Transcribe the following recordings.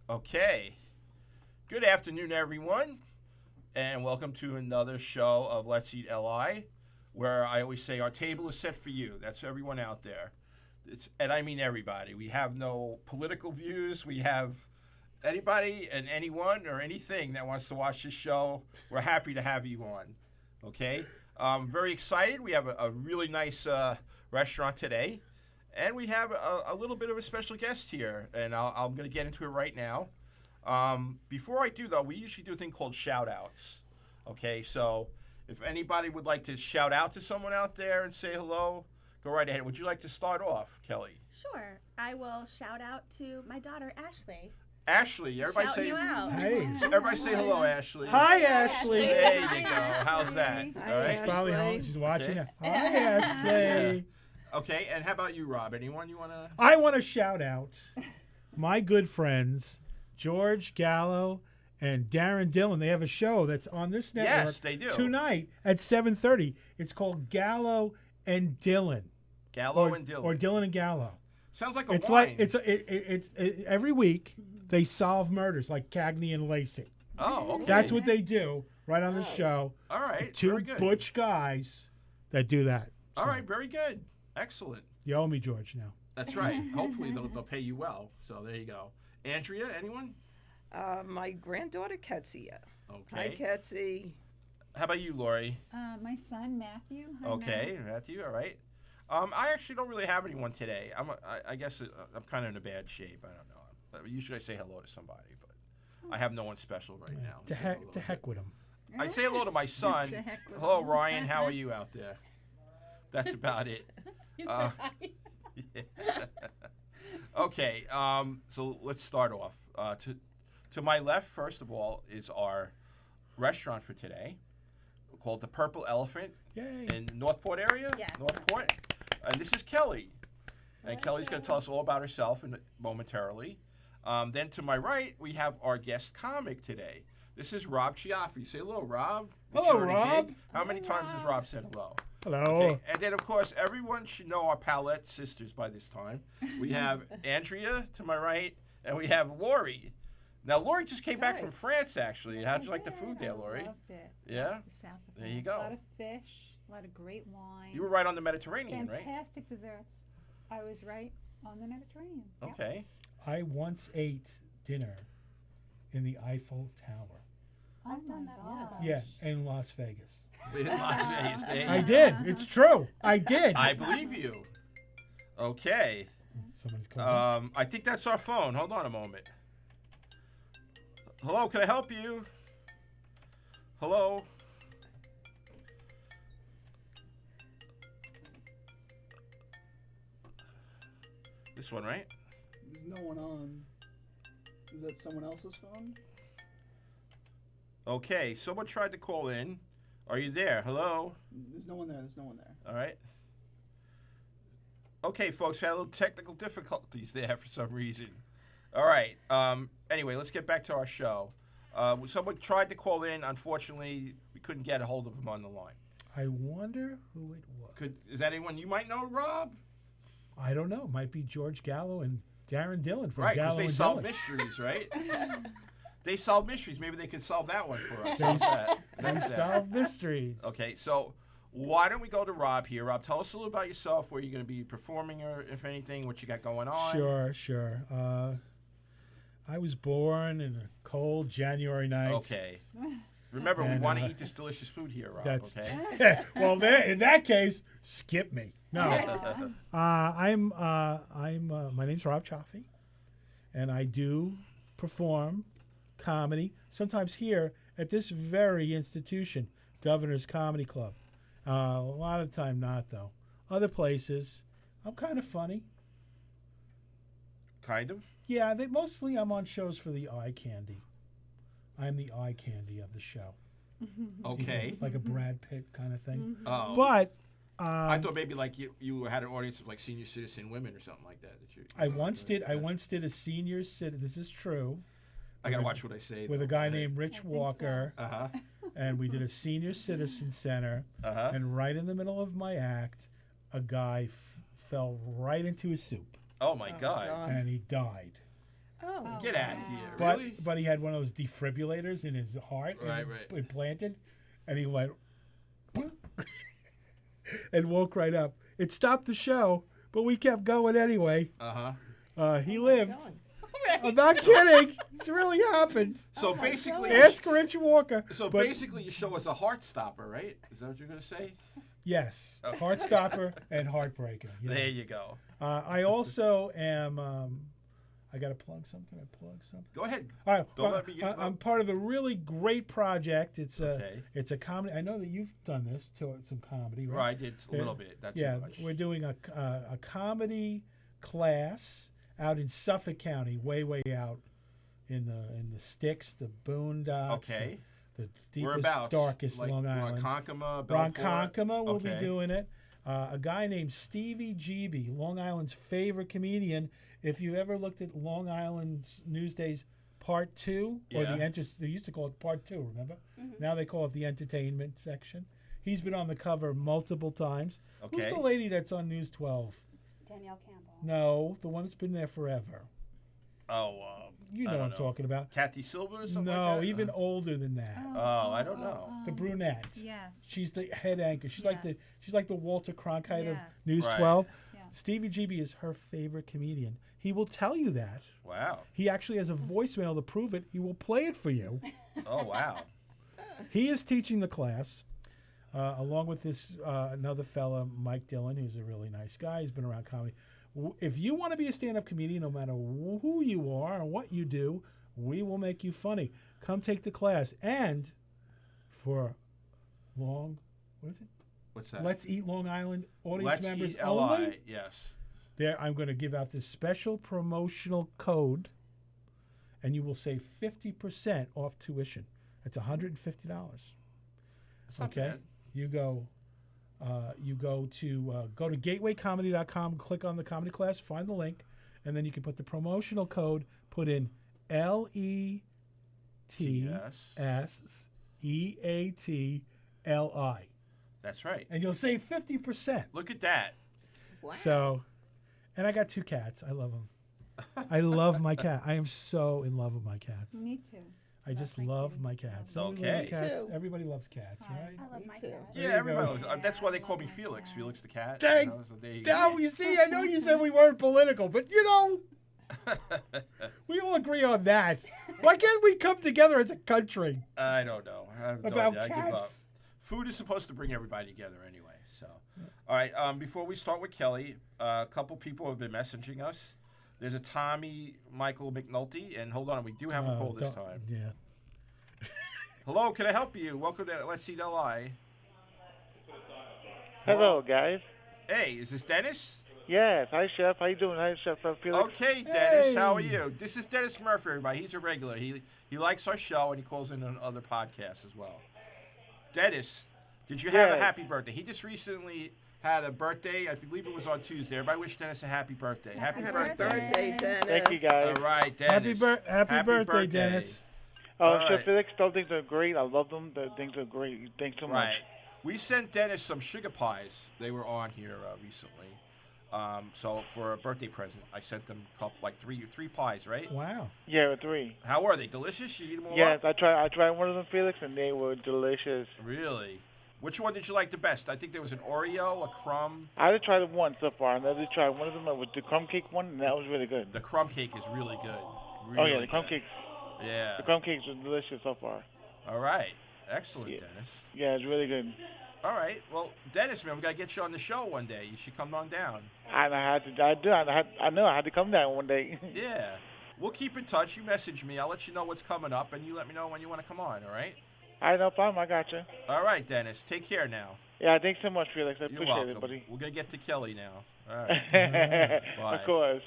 Okay. Good afternoon, everyone, and welcome to another show of Let's Eat LI, where I always say our table is set for you. That's everyone out there. And I mean everybody. We have no political views. We have anybody and anyone or anything that wants to watch this show. We're happy to have you on. Okay? Very excited. We have a really nice restaurant today. And we have a little bit of a special guest here, and I'm going to get into it right now. Before I do, though, we usually do a thing called shout-outs. Okay, so if anybody would like to shout out to someone out there and say hello, go right ahead. Would you like to start off, Kelly? Sure. I will shout out to my daughter, Ashley. Ashley, everybody Shout say you out. Hey. Everybody say hello, Ashley. Hi, Ashley. There you go. How's that? Hi, All She's right. probably home. Ashley. She's watching Okay. it. Hi, Ashley. Okay, and how about you, Rob? Anyone you want to? I want to shout out my good friends, George Gallo and Darren Dillon. They have a show that's on this network Yes, they do. tonight at 7:30. It's called Gallo and Dillon. Gallo and Dylan. Or Dillon and Gallo. Sounds like a It's wine. like it's every week they solve murders like Cagney and Lacey. Oh, okay. That's what they do right on the show. All right. Two very good. butch guys that do that. All So, right. Very good. Excellent. You owe me, George, now. That's right. Hopefully they'll pay you well. So there you go. Andrea, anyone? My granddaughter Ketsia. Hi, Okay. Ketsie. How about you, Lori? My son Matthew. Hi, Okay, Matthew. All right. I actually don't really have anyone today. I guess I'm kind of in a bad shape. I don't know. But usually I say hello to somebody, but I have no one special right now. To heck with them. I say hello to my son. To heck with Hello, him. Ryan. How are you out there? That's about it. You Uh, said hi. Okay. So let's start off. To my left, first of all, is our restaurant for today, called the Purple Elephant Yay. in Northport area. Yes. Northport. And this is Kelly. And Kelly's going to tell us all about herself momentarily. Then to my right, we have our guest comic today. This is Rob Chiaffi. Say hello, Rob. Hello, Maturity Rob. Gig. How many times has Rob said hello? Hello. Okay. And then, of course, everyone should know our Palette sisters by this time. We have Andrea to my right, and we have Lori. Now, Lori just came back Hi. from France, actually. How'd you like the food there, Lori? Loved it. Yeah? The south of There you France. go. A lot of fish, a lot of great wine. You were right on the Mediterranean, right? Fantastic desserts. I was right on the Mediterranean. Yep. Okay. I once ate dinner in the Eiffel Tower. I've done that also. Yeah, in Las Vegas. In Las Vegas. There I you did. It's true. I did. I believe you. Okay. Somebody's calling. I think that's our phone. Hold on a moment. Hello, can I help you? Hello? This one, right? There's no one on. Is that someone else's phone? Okay, someone tried to call in. Are you there? Hello? There's no one there. There's no one there. All right. Okay, folks, had a little technical difficulties there for some reason. All right. Anyway, let's get back to our show. Someone tried to call in. Unfortunately, we couldn't get a hold of him on the line. I wonder who it was. Is that anyone you might know, Rob? I don't know. Might be George Gallo and Darren Dillon from Right, because Gallo they and solve Dillon. mysteries, right? They solve mysteries. Maybe they could solve that one for us. They How's that? They That's that. solve mysteries. Okay, so why don't we go to Rob here? Rob, tell us a little about yourself, where you're going to be performing, or if anything, what you got going on. Sure. I was born in a cold January night. Okay. Remember, we And, want to eat this delicious food here, Rob. That's Okay. well. In that case, skip me. No, Yeah. my name's Rob Chaffee, and I do perform comedy sometimes here at this very institution, Governor's Comedy Club. A lot of the time, not though. Other places, I'm kind of funny. Kind of. Yeah, mostly I'm on shows for the eye candy. I'm the eye candy of the show. Okay. Like a Brad Pitt kind of thing. Oh. But I thought maybe like you had an audience of like senior citizen women or something like that. I once did a senior citizen. This is true. I gotta watch what I say. With a guy named Rich Walker, Uh huh. and we did a senior citizen center. Uh huh. And right in the middle of my act, a guy fell right into his soup, Oh my God. and he died. Oh. Get out of here. But Really? but he had one of those defibrillators in his heart, Right, implanted, and he went and woke right up. It stopped the show, but we kept going anyway. He lived. God. I'm not kidding. It's really happened. So basically, Ask Rich Walker. so But basically, your show is a heart stopper, right? Is that what you're gonna say? yes, Heartstopper and Heartbreaker. Yes. There you go. I also am. I got to plug something. I plug something. Go ahead. All right. Don't let me get- I'm part of a really great project. It's a Okay. it's a comedy. I know that you've done this to some comedy, right? Right, I did a little bit. Not Yeah, too much. we're doing a comedy class out in Suffolk County, way out in the sticks, the boondocks. Okay. The deepest, Whereabouts? darkest like, Long Island. Ronkonkoma, Bellport? Ronkonkoma will Okay. be doing it. A guy named Stevie GB, Long Island's favorite comedian. If you ever looked at Long Island Newsdays Part 2, or Yeah. they used to call it Part 2, remember? Now they call it the entertainment section. He's been on the cover multiple times. Who's Okay. the lady that's on News 12? Danielle Campbell. No, the one that's been there forever. Oh, You I know what don't I'm know. talking about. Kathy Silver or something No, like that? even older than that. Oh, I don't know. The brunette. Yes. She's the head anchor. She's like the Yes. Walter Cronkite of Yes. News Right. 12. Yeah. Stevie GB is her favorite comedian. He will tell you that. Wow. He actually has a voicemail to prove it. He will play it for you. Oh, wow. He is teaching the class, along with this another fella, Mike Dillon, who's a really nice guy. He's been around comedy. If you want to be a stand-up comedian, no matter who you are and what you do, we will make you funny. Come take the class. And for what is it? What's that? Let's Eat Long Island audience Let's members Eat only. LI. Yes. There, I'm going to give out this special promotional code, and you will save 50% off tuition. That's $150. That's not Okay, bad. you go to gatewaycomedy.com, click on the comedy class, find the link, and then you can put the promotional code. Put in LETSEATLI, That's right. and you'll save 50%. Look at that. Wow. So, and I got 2 cats. I love them. I love my cat. I am so in love with my cats. Me too. I just thank love you. my cats. Okay. Don't you love Me cats? too. Everybody loves cats, Hi. right? I love Me my too. cat. Yeah, There you everybody. go. Loves, that's why they call me Yeah, Felix. yeah. Felix the cat. Thank- So there you Now go. you see, I know you said we weren't political, but you know, we all agree on that. Why can't we come together as a country I don't know. I have no about idea. I give up. cats? Food is supposed to bring everybody together anyway. So, all right. Before we start with Kelly, a couple people have been messaging us. There's a Tommy Michael McNulty, and hold on, we do have a call this Don't- time. Yeah. Hello, can I help you? Welcome to Let's Eat LI. Hello, guys. Hey, is this Dennis? Yes. Hi, Chef. How you doing? Hi, Chef Felix. Okay, Dennis, how are Hey. you? This is Dennis Murphy, everybody. He's a regular. He likes our show, and he calls in on other podcasts as well. Dennis, did you have a Yeah. happy birthday? He just recently had a birthday. I believe it was on Tuesday. Everybody wish Dennis a happy birthday. Happy Happy birthday. birthday, Dennis. Thank you, guys. All right, Dennis. Happy birthday, Dennis. All Chef right. Felix, those things are great. I love them. The things are great. Thanks so much. Right. We sent Dennis some sugar pies. They were on here recently. So for a birthday present, I sent them like three pies, right? Wow. Yeah, 3. How were they? Delicious? You eat them all Yes, up? I tried one of them, Felix, and they were delicious. Really? Which one did you like the best? I think there was an Oreo, a crumb. I only tried one so far, and I did try one of them with the crumb cake one, and that was really good. The crumb cake is really good. Oh Really yeah, the crumb good. cakes. Yeah. The crumb cakes are delicious so far. All right. Excellent, Yeah. Dennis. Yeah, it's really good. All right. Well, Dennis, man, we gotta get you on the show one day. You should come on down. And I know I had to come down one day. Yeah. We'll keep in touch. You message me. I'll let you know what's coming up, and you let me know when you want to come on. All right. All right, no problem. I got you. All right, Dennis. Take care now. Yeah, thanks so much, Felix. I You're appreciate welcome. it, buddy. We're gonna get to Kelly now. All right. Bye. Of course.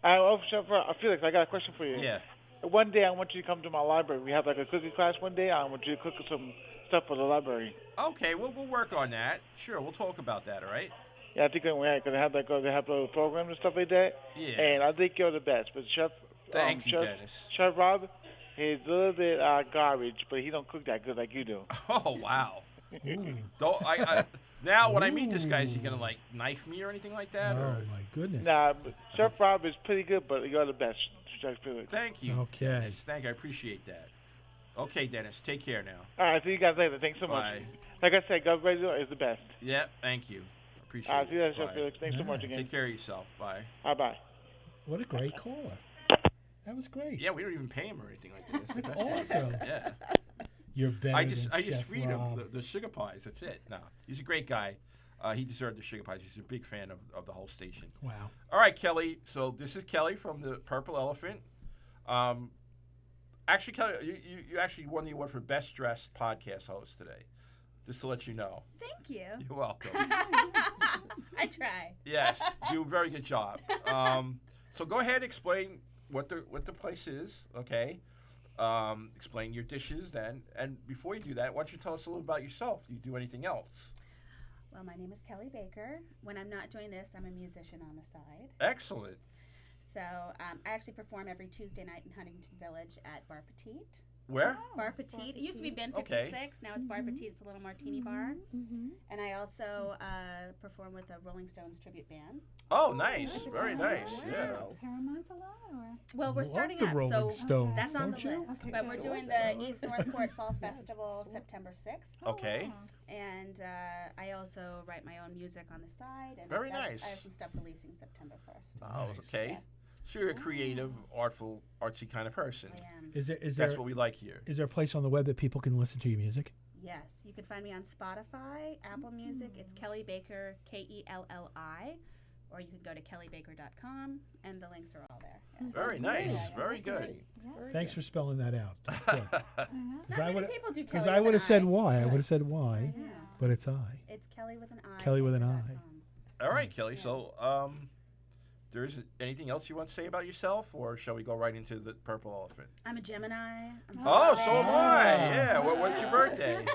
Chef Felix, I got a question for you. Yeah. One day I want you to come to my library. We have like a cooking class one day. I want you to cook some stuff for the library. Okay. We'll work on that. Sure. We'll talk about that. All right. Yeah, I think they have like they have little programs and stuff like that. Yeah. And I think you're the best. But Chef, Thank you, Chef, Dennis. Chef Rob, he's a little bit garbage, but he don't cook that good like you do. Oh wow. Ooh. Don't I now when I meet this guy, is he gonna like knife me or anything like that? Oh Or? my goodness. Nah, but Chef Rob is pretty good, but you're the best, Jack Felix. Thank you. Okay. Dennis. Thank you. I appreciate that. Okay, Dennis. Take care now. All right, see you guys later. Thanks so Bye. much. Like I said, Gov Radio is the best. Yeah. Thank you. Appreciate All it. right, see you later, Jack Bye. Felix. Thanks so much Alright. again. Take care of yourself. Bye. Bye-bye. What a great caller. That was great. Yeah, we don't even pay him or anything like this. That's awesome. Yeah. You're better I just than Chef read him Rob. the sugar pies. That's it. No, he's a great guy. He deserved the sugar pies. He's a big fan of the whole station. Wow. All right, Kelly. So this is Kelly from the Purple Elephant. Actually, Kelly, you actually won the award for Best Dressed Podcast Host today. Just to let you know. Thank you. You're welcome. I try. Yes, you do a very good job. So go ahead and explain what the place is, okay? Explain your dishes then. And before you do that, why don't you tell us a little about yourself? Do you do anything else? Well, my name is Kelly Baker. When I'm not doing this, I'm a musician on the side. Excellent. So I actually perform every Tuesday night in Huntington Village at Bar Petite. Where? Bar Petite. It used to be Ben Okay. 56. Now it's Bar Petite. It's a little martini bar. Mm-hmm. And I also perform with a Rolling Stones tribute band. Oh, nice. Very nice. Yeah. Paramount a lot, or? Well, we're Love starting the up, Rolling so Stones, that's on don't the you? list. Okay, But we're so doing what the the- East Northport Fall Yes, Festival so- September 6th. Okay. And I also write my own music on the side. And Very that's- nice. I have some stuff releasing September 1st. Oh, okay. Yeah. So you're a creative, artful, artsy kind of person. I am. Is there That's what we like here. is there a place on the web that people can listen to your music? Yes, you can find me on Spotify, Apple Music. It's Kelly Baker, Kelli, or you can go to kellybaker.com, and the links are all there. Yeah. Very nice. Yeah, yeah. Very good. Very Thanks good. for spelling that out. That's good. Not I many would've- people do Because Kelly I with would an have said I. why. I would have said why, Yeah. but it's I. It's Kelly with an I. Kelly with an Baker.com. All right, Kelly. So, there isn't anything else you want to say about yourself, or shall we go right into the Purple Elephant? I'm a Gemini. I'm Oh, from so am Florida. I. Yeah. What's your birthday?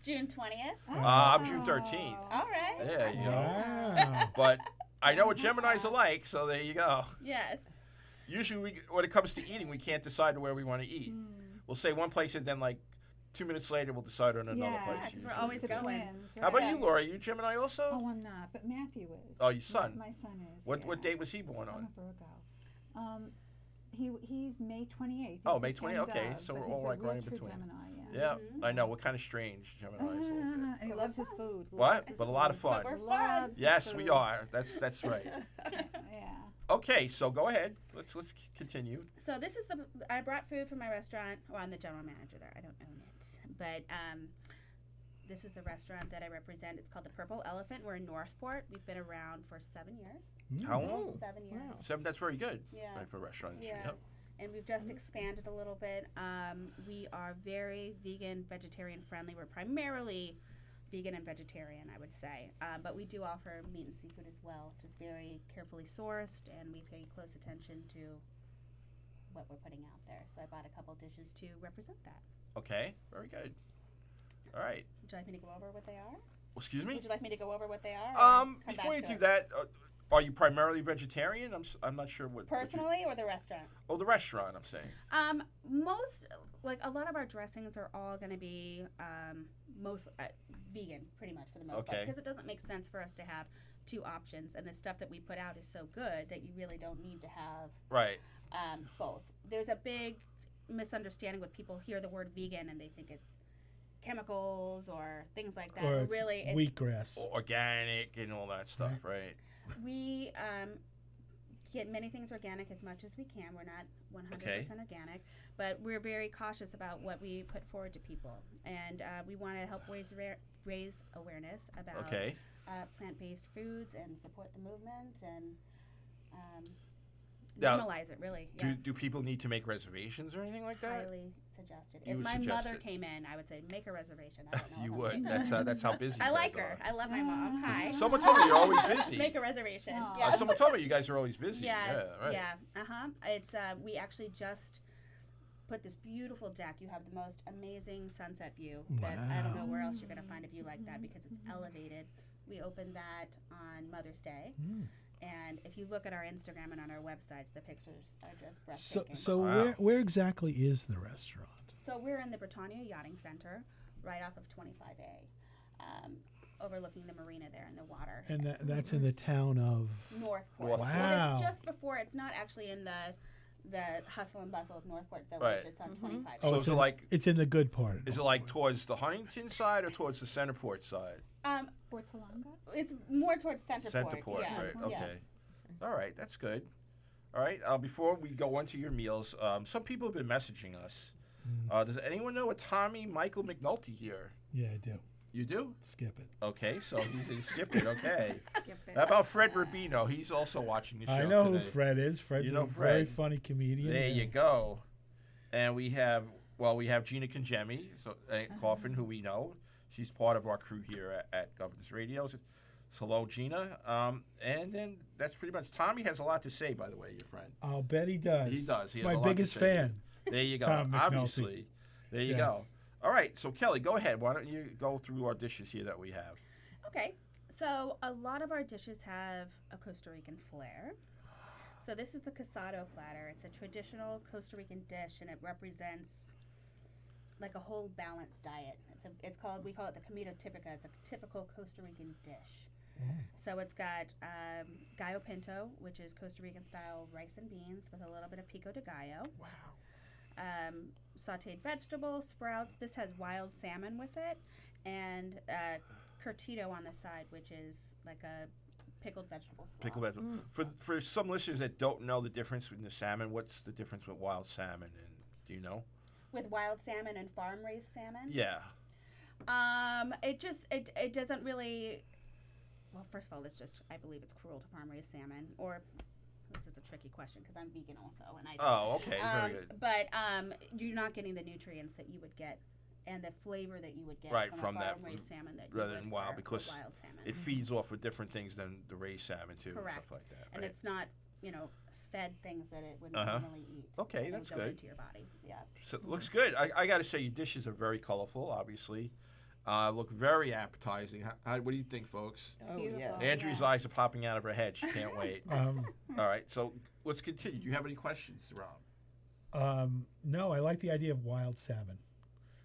June 20th. I'm June 13th. All right. Yeah, you know. Wow. But I know what Geminis are like, so there you go. Yes. Usually, when it comes to eating, we can't decide where we want to eat. We'll say one place, and then like 2 minutes later, we'll decide on another Yeah, place. because we're usually. always the going. twins, How about right? you, Laura? Are you Gemini also? Oh, I'm not, but Matthew is. Oh, your son. My son is. What yeah. date was he born I'm on? a Virgo. He's May 28th. Oh, He's May the 28th, 10th okay, of, so but we're he's all a like real right in true between. Gemini, Yeah, Mhm. I know. We're kind of strange, Geminis. a little bit. And he loves his food. What? loves his But a lot of food. fun. We're fun. Loves his Yes, we food. are. That's right. Yeah. Okay, so go ahead. Let's continue. So this is I brought food from my restaurant. Well, I'm the general manager there. I don't own it, but this is the restaurant that I represent. It's called the Purple Elephant. We're in Northport. We've been around for 7 years. How long? 7 years. Seven. That's very good. Yeah. Right, for a restaurant industry. Yeah. Yep. And we've just expanded a little bit. We are very vegan, vegetarian friendly. We're primarily vegan and vegetarian, I would say. But we do offer meat and seafood as well, just very carefully sourced, and we pay close attention to what we're putting out there. So I bought a couple dishes to represent that. Okay. Very good. All right. Would you like me to go over what they are? Excuse me. Would you like me to go over what they are? or come Before back you to do it? that, are you primarily vegetarian? I'm not sure what. Personally or the restaurant? Oh, the restaurant. I'm saying. Most, like a lot of our dressings are all going to be most vegan, pretty much for the most part, Okay. because it doesn't make sense for us to have two options, and the stuff that we put out is so good that you really don't need to have Right. both. There's a big misunderstanding when people hear the word vegan and they think it's chemicals or things like that. Or but it's really, wheatgrass. Organic and all that stuff, right? we get many things organic as much as we can. We're not 100% organic, but we're very cautious about what we put forward to people, and we want to help raise awareness about Okay. plant-based foods and support the movement and Now, normalize it. Really, yeah. Do people need to make reservations or anything like that? Highly suggested. You If would my suggest mother it. came in, I would say make a reservation. I don't know You if would. I'm- That's how busy. I you like guys her. are. I love my mom. Hi. Someone told me you're always busy. Make a reservation. Aw. Yes. Someone told me you guys are always busy. Yes, Yeah. Right. yeah, It's we actually just put this beautiful deck. You have the most amazing sunset view that I don't know where else you're gonna find a view like that because it's elevated. We opened that on Mother's Day, and if you look at our Instagram and on our websites, the pictures are just So, breathtaking. so Wow. where exactly is the restaurant? So we're in the Britannia Yachting Center, right off of 25A, overlooking the marina there in the water. And that's in the town of. Northport. Northport. Wow. But it's just before. It's not actually in the the hustle and bustle of Northport Village. Right. It's on 25. So it's is it in, like- it's in the good part. Is it like towards the Huntington side or towards the Centerport side? Fort Salonga? It's more towards Centerport. Centerport, yeah. right? Yeah. Okay. All right, that's good. All right. Before we go on to your meals, some people have been messaging us. Does anyone know a Tommy Michael McNulty here? Yeah, I do. You do? Skip it. Okay, so he's skipped it. Okay. Skip it. How about Fred Rubino? He's also watching the show I know today. who Fred is. Fred's You know a very Fred. funny comedian. There yeah. you go. And we have Gina Conjemi, Coffin, who we know. She's part of our crew here at Governor's Radio. So hello, Gina. And then that's pretty much. Tommy has a lot to say, by the way, your friend. I'll bet he does. He does. He He's has my a lot to biggest say. fan. There you go. Tom McNulty. Obviously. There you Yes. go. All right. So, Kelly, go ahead. Why don't you go through our dishes here that we have? Okay, so a lot of our dishes have a Costa Rican flair. So this is the casado platter. It's a traditional Costa Rican dish, and it represents like a whole balanced diet. We call it the comida típica. It's a typical Costa Rican dish. So it's got gallo pinto, which is Costa Rican style rice and beans with a little bit of pico de gallo. Wow. Sauteed vegetables, sprouts. This has wild salmon with it, and curtido on the side, which is like a pickled vegetable slaw. Pickle vegetable. For some listeners that don't know the difference between the salmon, what's the difference with wild salmon? And do you know? With wild salmon and farm raised salmon. Yeah. It doesn't really. Well, first of all, I believe it's cruel to farm raised salmon. Or this is a tricky question because I'm vegan also, and I. Oh, okay. Very good. But you're not getting the nutrients that you would get, and the flavor that you would get Right, from from a that, farm raised salmon that you rather would than wild, for because wild salmon. It feeds off of different things than the raised salmon too, Correct. and stuff like that. And Right? it's not, fed things that it would Uh-huh. normally eat. Okay, and that's go good. into your body. Yeah. So it looks good. I got to say, your dishes are very colorful. Obviously, look very appetizing. What do you think, folks? Oh, Beautiful. yes. Andrew's eyes are popping out of her head. She can't wait. Um, All right, so let's continue. Do you have any questions, Rob? no, I like the idea of wild salmon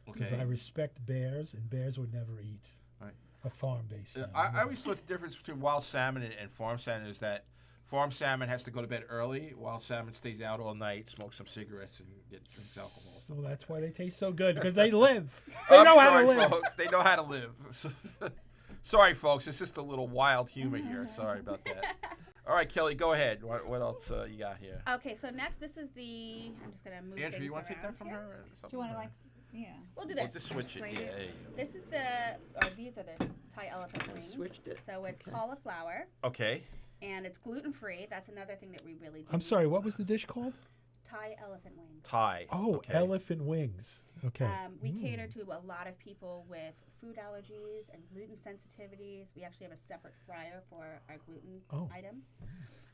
because I respect bears, and bears would never eat Right. a farm-based salmon. I always thought the difference between wild salmon and farm salmon is that farm salmon has to go to bed early. Wild salmon stays out all night, smokes some cigarettes, and drinks alcohol. Well, that's why they taste so good because they live. They I'm know how sorry, to live. folks. They know how to live. Sorry, folks. It's just a little wild humor here. Sorry about that. All right, Kelly, go ahead. What else you got here? Okay, so next, this is the. I'm just gonna move Andrew, things you want to take around that from here. her? Or Do you something? want to yeah. We'll do We'll this. just switch it. Right Yeah. here. there you go. This is these are the Thai elephant wings. switched it. So it's Okay. cauliflower, Okay. and it's gluten free. That's another thing that we really do. I'm sorry, what was the dish called? Thai elephant wings. Thai. Oh, okay. elephant wings. Okay. We cater to a lot of people with food allergies and gluten sensitivities. We actually have a separate fryer for our gluten Oh. items,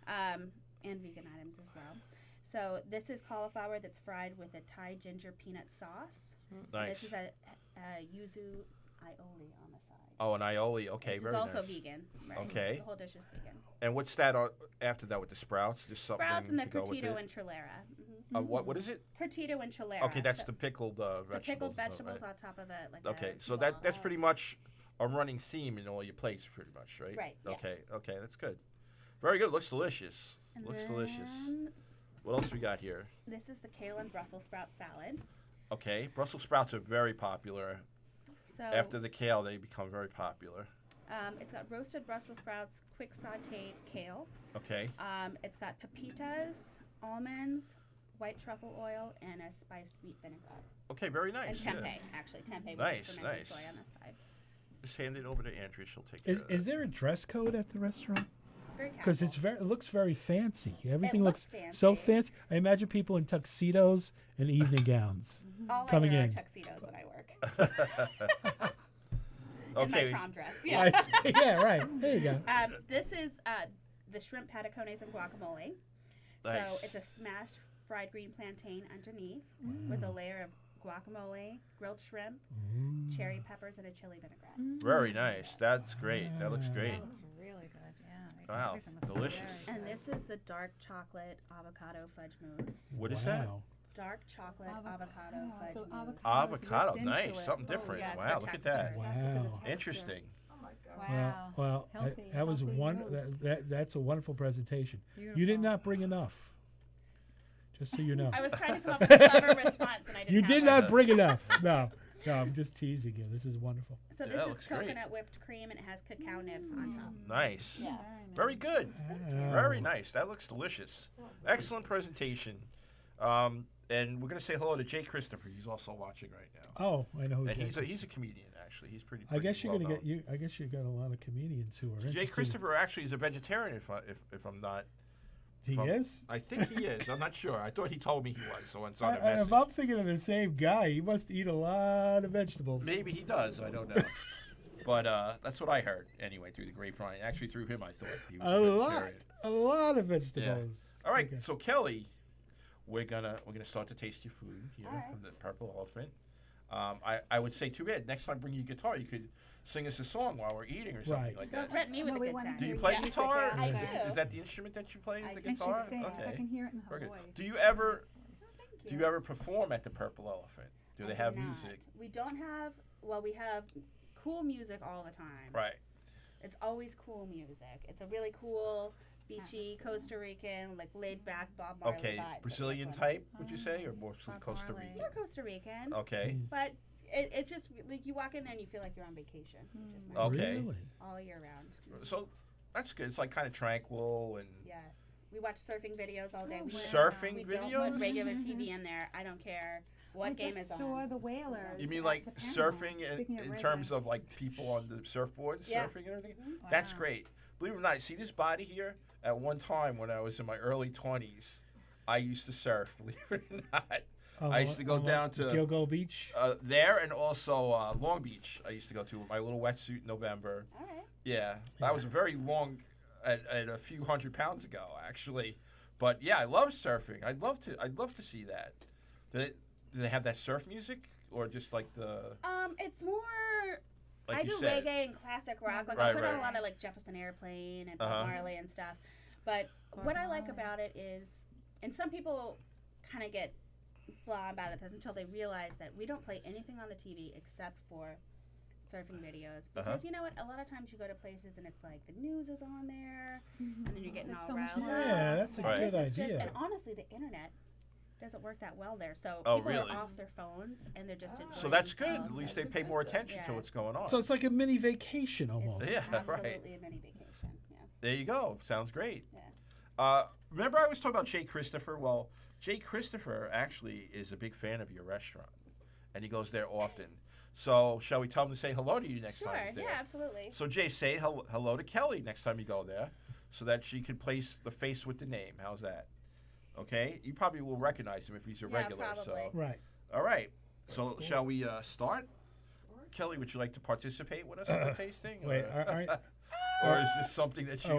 and vegan items as well. So this is cauliflower that's fried with a Thai ginger peanut sauce. Nice. This is a yuzu aioli on the side. Oh, an aioli. Okay, which very is also nice. vegan. Right? Okay. The whole dish is vegan. And what's that after that with the sprouts? Just something Sprouts and the to go with curtido it? and chilera. What is it? Curtido and chilera. Okay, that's So the pickled the vegetables. pickled right? vegetables on top of it. Like Okay, a so slaw. that's pretty much a running theme in all your plates, pretty much, right? Right, yeah. Okay, that's good. Very good. Looks delicious. And Looks delicious. then What else we got here? This is the kale and Brussels sprout salad. Okay, Brussels sprouts are very popular. So After the kale, they become very popular. it's got roasted Brussels sprouts, quick sautéed kale. Okay, It's got pepitas, almonds, white truffle oil, and a spiced wheat vinaigrette. okay, very nice. And yeah. tempeh, actually. Tempeh Nice, with fermented nice. soy on this side. Just hand it over to Andrea. She'll take care Is, of that. is there a dress code at the restaurant? It's very Because casual. it looks very fancy. Everything looks so fancy. fancy. I imagine people in tuxedos and evening gowns. All coming I wear in. are tuxedos when I work. And my Okay, prom dress. I Yeah. see. Yeah, right. There you go. This is the shrimp patacones and guacamole. Nice. So it's a smashed fried green plantain underneath with a layer of guacamole, grilled shrimp, cherry peppers, and a chili vinaigrette. very nice. That's great. That looks great. That looks really good. Yeah. Wow, everything looks delicious. very And this is the dark chocolate avocado fudge mousse. What is that? Wow. Dark chocolate avocado Oh, fudge so mousse. Avocado, is whipped into nice. it. Something Oh, different. yeah, it's Wow, look at that. spectacular. Has to be the Wow. texture. Interesting. Wow. Well, Healthy, that was healthy one. mousse. That's a wonderful presentation. You did Beautiful. not bring enough. Just so you know. I was trying to come up with a clever response, and I didn't. You have did one. not bring enough. No, I'm just teasing you. This is wonderful. So Yeah, this that is looks great. coconut whipped cream, and it has cacao nibs on top. Nice. Yeah. Very good. Oh. Very nice. That looks delicious. Excellent presentation. And we're gonna say hello to Jay Christopher. He's also watching right now. Oh, I know who. And Jay he's a comedian actually. He's pretty. I guess you're well gonna known. get you. I guess you got a lot of comedians who are Jay interested. Christopher actually is a vegetarian. If I'm not, He from- is. I think he is. I'm not sure. I thought he told me he was. So it's on a If message. I'm thinking of the same guy, he must eat a lot of vegetables. Maybe he does. I don't know. But that's what I heard anyway through the grapevine. Actually, through him, I thought he was A a lot, vegetarian. a lot of vegetables. All right. Okay. So Kelly, we're gonna start to taste your food here All right. from the Purple Elephant. I would say too bad. Next time, bring your guitar. You could sing us a song while we're eating or something Right. like Don't that. threaten me with No, a we good wanna time. Do you hear play you. guitar? I Is, do. is that the instrument that you play? Is the And guitar? she sings. Okay. I can hear it in her Very good. voice. Do you ever Thank do you ever perform at the Purple Elephant? Do they I have not. music? We don't have. Well, we have cool music all the time. Right. It's always cool music. It's a really cool, beachy Costa Rican, like laid back Bob Marley Okay. vibe. Brazilian type, would you say, or more Bob Costa Marley. Rican? More Costa Rican, Okay. but it just like you walk in there and you feel like you're on vacation, which is nice. Okay. Really? All year round. So that's good. It's like kind of tranquil and Yes, we watch surfing videos all day. We surfing we don't videos. put regular TV in there. I don't care what I game just is saw on. the Whalers. You mean at like the Paramount. surfing Speaking in of terms reggae. of like people on the surfboards Yeah. surfing and everything? That's Wow. great. Believe it or not, see this body here? At one time when I was in my early 20s, I used to surf, believe it or not. I used to go down to Gilgo Beach. there and also Long Beach. I used to go to with my little wetsuit in November. All right. Yeah, that was a very long, at a few hundred pounds ago, actually. But yeah, I love surfing. I'd love to see that. Do they have that surf music or just like the It's more. like I you do said? reggae and classic rock. Like Right, I put on right. a lot of like Jefferson Airplane and Bob Uh-huh. Marley and stuff. But what I like about it is, and some people kind of get blah about it until they realize that we don't play anything on the TV except for surfing videos. Because you know what? A lot of times you go to places and it's like the news is on there, and then you're getting It's all so much riled fun. up. Yeah, that's a Right. good This is just, idea. and honestly, the internet doesn't work that well there. So Oh, people really? are off their phones and they're just enjoying So that's good. themselves. At least they pay more attention to Yeah. what's going on. So it's like a mini vacation almost. It's Yeah, right. absolutely a mini vacation. Yeah. There you go. Sounds great. Yeah. Remember I was talking about Jay Christopher? Well, Jay Christopher actually is a big fan of your restaurant, and he goes there often. So shall we tell him to say hello to you next Sure. time he's there? Yeah, absolutely. So Jay, say hello to Kelly next time you go there, so that she can place the face with the name. How's that? Okay. You probably will recognize him if he's a Yeah, regular. probably. So Right. all right. So shall we start? Kelly, would you like to participate with us in the tasting? Wait. or, All right. or is this something that you?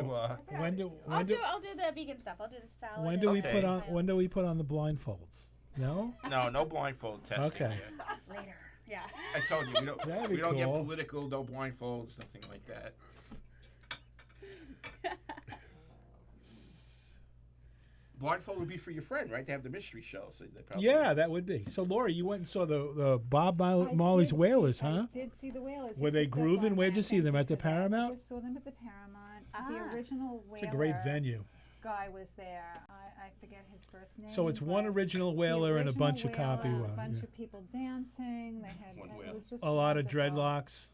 When do I'll do the vegan stuff. I'll do the salad. when do we Okay. put on when do we put on the blindfolds? No. No blindfold testing. Okay. here. later? Yeah. I told you we don't. That'd We be don't get cool. political. No blindfolds. Nothing like that. Blindfold would be for your friend, right? They have the mystery show, so they probably. Yeah, that would be. So, Laura, you went and saw the Bob I Marley's did Whalers, see, huh? I did see the Whalers. Were You they picked up grooving? on Where'd that. you see Thank them? At the for that. Paramount? I just saw them at the Paramount. Ah. The original Whaler. It's a great venue. Guy was there. I forget his first name. So it's one but original the Whaler and a original bunch of copy Whaler, ones. A bunch yeah. of people dancing. They had One it whale. was just A lot of wonderful. dreadlocks.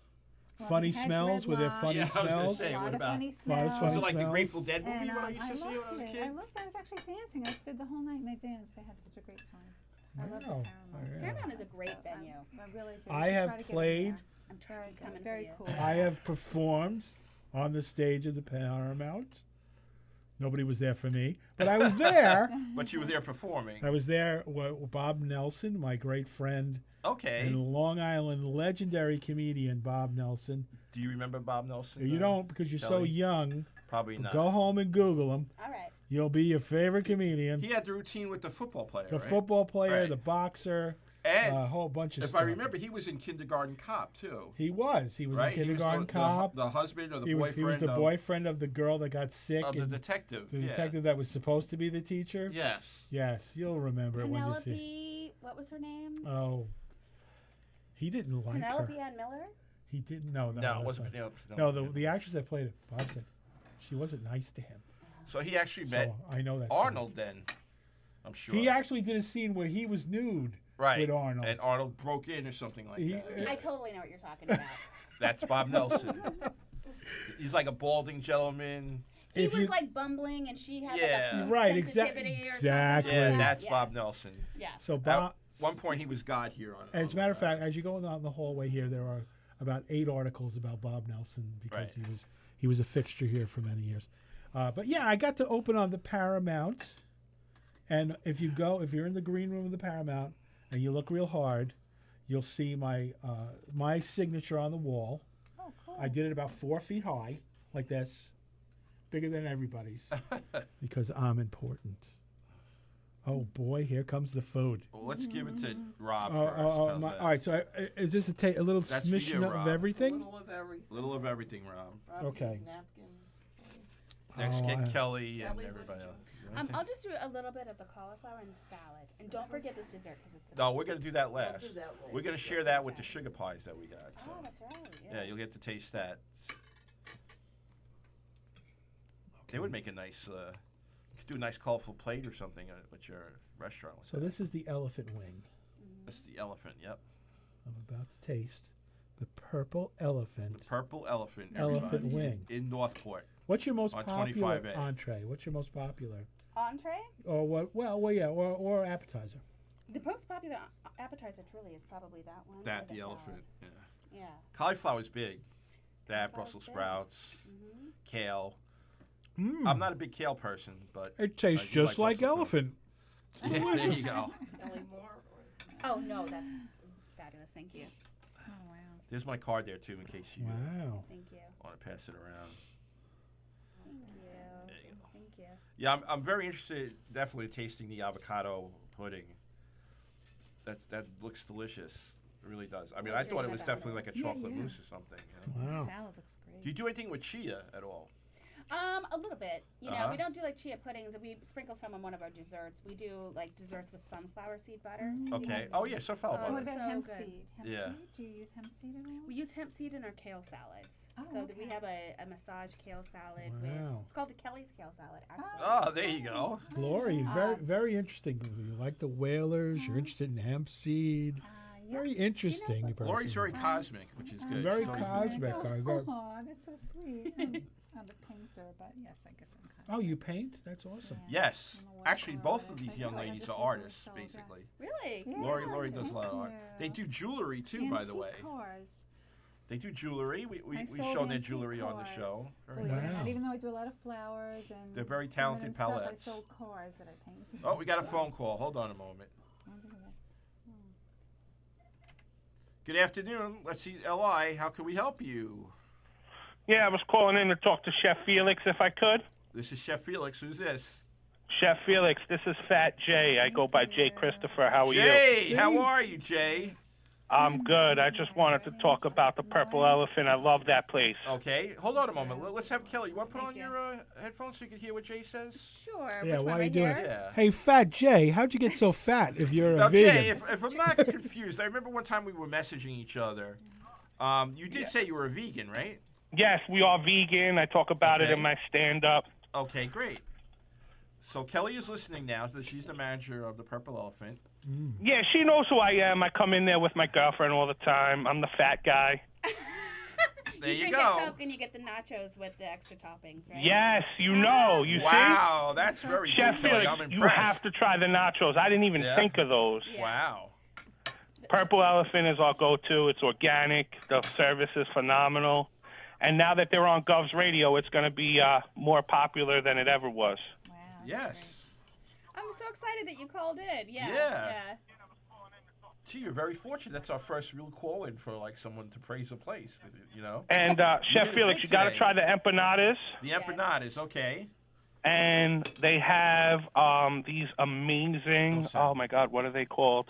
Well, Funny they had smells. Were there dreadlocks, funny Yeah, I was gonna smells? say, a lot what of about- funny Lot of smells. Was funny it like the smells. Grateful Dead movie And when I used to see when I was a loved it. kid? I loved it. I was actually dancing. I stood the whole night and I danced. I had such a great time. I love the Wow. Paramount. Yeah. Paramount is a great venue. I really do. I You should have try to get in played- there. I'm trying Very coming good. Very for cool. you. I have performed on the stage of the Paramount. Nobody was there for me, but I was there. But you were there performing. I was there with Bob Nelson, my great friend, Okay. and Long Island legendary comedian Bob Nelson. Do you remember Bob Nelson? You don't because you're so Kelly? young. Probably not. Go home and Google him. All right. You'll be your favorite comedian. He had the routine with the football player. The right? football player, Right. the boxer, And a whole bunch of if stuff. I remember, he was in Kindergarten Cop too. He was. He was right? a kindergarten he was cop. The husband or the he was boyfriend the boyfriend of the girl that got sick. of the and detective. the yeah. detective that was supposed to be the teacher. Yes. Yes, you'll remember it when you see. Penelope, what was her name? Oh, he didn't like Penelope her. Ann Miller? He didn't. No, No, it that's wasn't not- Penelope. No, the actress that played it, Bob said, she wasn't nice to him. So he actually met So I know that. story. Arnold then. I'm sure. He actually did a scene where he was nude right. with Arnold. And Arnold broke in or something like He- that. I totally know what you're talking about. That's Bob Nelson. He's like a balding gentleman. He If was you- like bumbling, and she had Yeah. like a food Right, sensitivity or something exactly. Yeah, like that. that's Yes. Bob Nelson. Yeah. So At Bob. one point, he was God here on. As a matter of fact, as you go down the hallway here, there are about 8 articles about Bob Nelson because Right. he was a fixture here for many years. But yeah, I got to open on the Paramount, and if you're in the green room of the Paramount and you look real hard, you'll see my my signature on the wall. Oh, cool. I did it about 4 feet high, like this, bigger than everybody's, because I'm important. Oh boy, here comes the food. Well, let's give it to Rob Oh, first. oh, How's that? all right. So is this a little That's for submission you, of Rob. everything? Little of everything. Little of everything, Rob. Okay. Napkin. Next, Oh, get I- Kelly and Kelly, everybody else. I'll just do a little bit of the cauliflower and the salad, and don't forget this dessert because it's the No, we're gonna do that I'll last. do that later. We're gonna share that with the sugar pies that we got. So. Oh, that's right. Yeah, you'll get to taste that. They would make a nice, you could do a nice colorful plate or something at your restaurant. With So that. this is the elephant wing. That's the elephant. Yep, I'm about to taste the purple elephant. purple elephant. Elephant everybody, wing. in Northport. What's your most On popular 25A. entree? What's your most popular? Entree? Or what? Well, yeah, or appetizer. The most popular appetizer truly is probably that one. or That the salad. elephant. Yeah. Yeah. Cauliflower's big. That Cauliflower's Brussels big. sprouts, Mm-hmm. kale. Mm. I'm not a big kale person, but It tastes I do just like like Brussels elephant. yeah, there you go. Kelly Moore. Oh no, that's fabulous. Thank you. Oh, wow. There's my card there too, in case you Wow. Thank you. want to pass it around. Thank you. There you go. Thank you. Yeah, I'm very interested, definitely tasting the avocado pudding. That looks delicious. It really does. I mean, I thought it was definitely like a Yeah, chocolate yeah. mousse or something. You know? Wow. Salad looks great. Do you do anything with chia at all? A little bit. You know, Uh-huh. we don't do like chia puddings. We sprinkle some on one of our desserts. We do like desserts with sunflower seed butter. Okay. Oh yeah, sunflower Oh, What butter. about so hemp good. seed? Hemp Yeah. seed? Do you use hemp seed at all? We use hemp seed in our kale salads. Oh, so that we okay. have a massage kale salad Wow. with. It's called the Kelly's kale salad. Actually. Oh, there you go. Glory, very interesting. You like the whalers. You're interested in hemp seed. Yeah. Very interesting. what's- person. Lori's very cosmic, which is good. Very She's always- cosmic. I got- Oh, that's so sweet. I'm a painter, but yes, I guess I'm kind of. Oh, you paint? That's awesome. Yeah. Yes. I'm a watercolor Actually, both of artist. these I young do- I ladies just are usually artists, sell basically. Really? Yeah, Lori does a lot of art. thank They you. do jewelry too, by the way. Antique cars. They do jewelry. We I we sold shown their antique jewelry on the cars. show. Very Believe it or nice. not, Wow. even though I do a lot of flowers and They're very feminine talented stuff, palettes. I sold cars that I painted. Oh, we got a phone call. Hold on a moment. Good afternoon. Let's see, Li. How can we help you? Yeah, I was calling in to talk to Chef Felix if I could. This is Chef Felix. Who's this? Chef Felix, this is Fat Jay. I go by Jay Christopher. How are you? Jay. How are you, Jay? I'm good. I just wanted to talk about the Purple Elephant. I love that place. Okay. Hold on a moment. Let's have Kelly. You want to put on Thank you. your headphones so you can hear what Jay says? Sure. Yeah, Which why one, are right you doing here? Yeah. Hey, Fat Jay, how'd you get so fat if you're Now, a vegan? Jay, if I'm not confused, I remember one time we were messaging each other. You did say you were a vegan, right? Yes, we are vegan. I talk about it Okay. in my stand-up. Okay, great. So Kelly is listening now. So she's the manager of the Purple Elephant. Yeah, she knows who I am. I come in there with my girlfriend all the time. I'm the fat guy. There you drink go. a Coke and you get the nachos with the extra toppings, right? Yes, you know. You Wow, that's very see? Chef good, Kelly. Felix, I'm impressed. you have to try the nachos. I didn't even Yeah? think of those. Yeah. Wow. Purple Elephant is our go-to. It's organic. The service is phenomenal. And now that they're on Gov's radio, it's going to be more popular than it ever was. Wow. Yes. I'm so excited that you called in. Yeah. Yeah. Gee, you're very fortunate. That's our first real call in for like someone to praise a place. You know. And did Chef it Felix, big you got to today. try the empanadas. The empanadas, okay. And they have these amazing, Oh, sorry. oh my God, what are they called?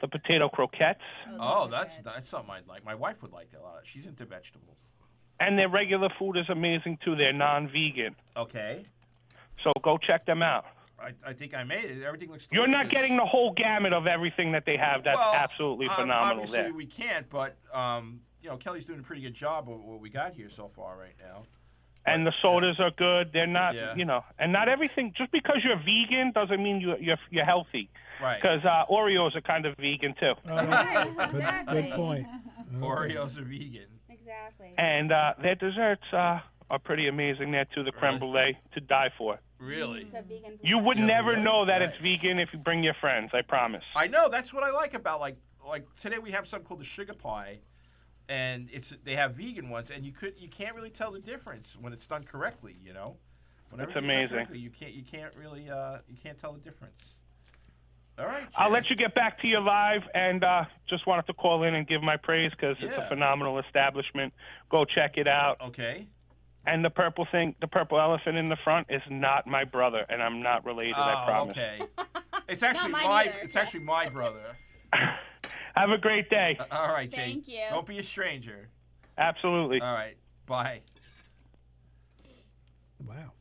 The potato croquettes. Oh, those are that's good. something I'd like. My wife would like a lot. She's into vegetables. And their regular food is amazing too. They're non-vegan. Okay. So go check them out. I think I made it. Everything looks You're not delicious. getting the whole gamut of everything that they have. That's Well, absolutely phenomenal obviously there. we can't, but you know, Kelly's doing a pretty good job of what we got here so far right now. And the sodas are good. They're not, Yeah. and not everything. Just because you're vegan doesn't mean you're healthy. Right. Because Oreos are kind of vegan too. Right, Good, exactly. good point. Oreos are vegan. Exactly. And their desserts are pretty amazing there too. The creme brulee to die for. Really? It's a vegan. You would Yeah, never really? know that Nice. it's vegan if you bring your friends. I promise. I know. That's what I like about like today we have something called the sugar pie, and they have vegan ones, and you can't really tell the difference when it's done correctly. Whenever It's done amazing. correctly, you can't really you can't tell the difference. All right. I'll Jay. let you get back to your live, and just wanted to call in and give my praise because it's Yeah. a phenomenal establishment. Go check it out. Okay. And the purple elephant in the front is not my brother, and I'm not related. I promise. Okay. It's actually mine my either. it's actually my brother. Have a great day. All right, Jay. Thank you. Don't be a stranger. Absolutely. All right. Bye. Wow.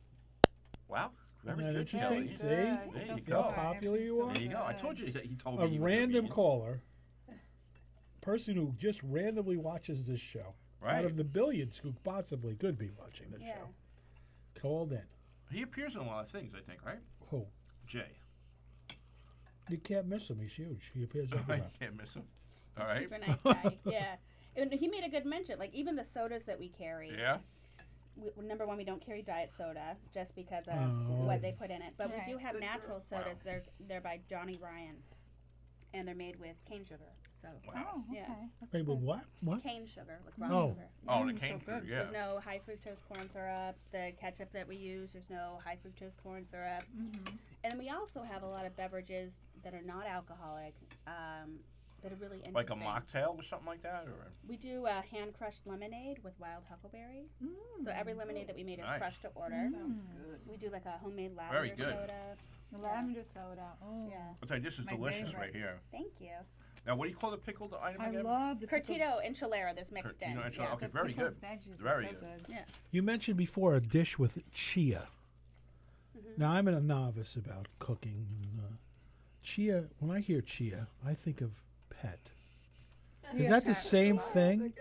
Wow. Very Isn't that good, Kelly. interesting? Good. See? There you So go. How far, popular you everything's are? There you go. I good. told you that he told A me. you were random vegan. caller, person who just randomly watches this show, Right. out of the billions who possibly could be watching this Yeah. show, called in. He appears in a lot of things, I think, right? Who? Jay. You can't miss him. He's huge. He appears I everywhere. can't miss him. All right. Super nice guy. Yeah. And he made a good mention. Like even the sodas that we carry. Yeah. Number one, we don't carry diet soda just because of Oh. what they put in it. But Right. we do have natural sodas. Wow. They're by Johnny Ryan, and they're made with cane sugar. So Oh, okay. Yeah. That's Wait, but good. what? What? cane sugar, like raw Oh. sugar. Oh, the Mm, cane so food. good. Yeah. There's no high fructose corn syrup. The ketchup that we use, there's no high fructose corn syrup. Mhm. And we also have a lot of beverages that are not alcoholic, that are really interesting. Like a mocktail or something like that, or We do hand crushed lemonade with wild huckleberry. Mm. So every lemonade that we made is Nice. crushed to order. Sounds good. We do like a homemade Very lavender good. soda. The lavender soda. Oh. Yeah. I'll tell you, this is My delicious favorite. right here. Thank you. Now, what do you call the pickled item I again? love the pickled- Curtito enchilada, there's mixed in. Curtino enchilada, Yeah. okay. the Very pickled good. veggies are Very so good. Yeah. You mentioned before a dish with chia. Mhm. Now, I'm a novice about cooking. And, chia, when I hear chia, I think of pet. Is that the same thing?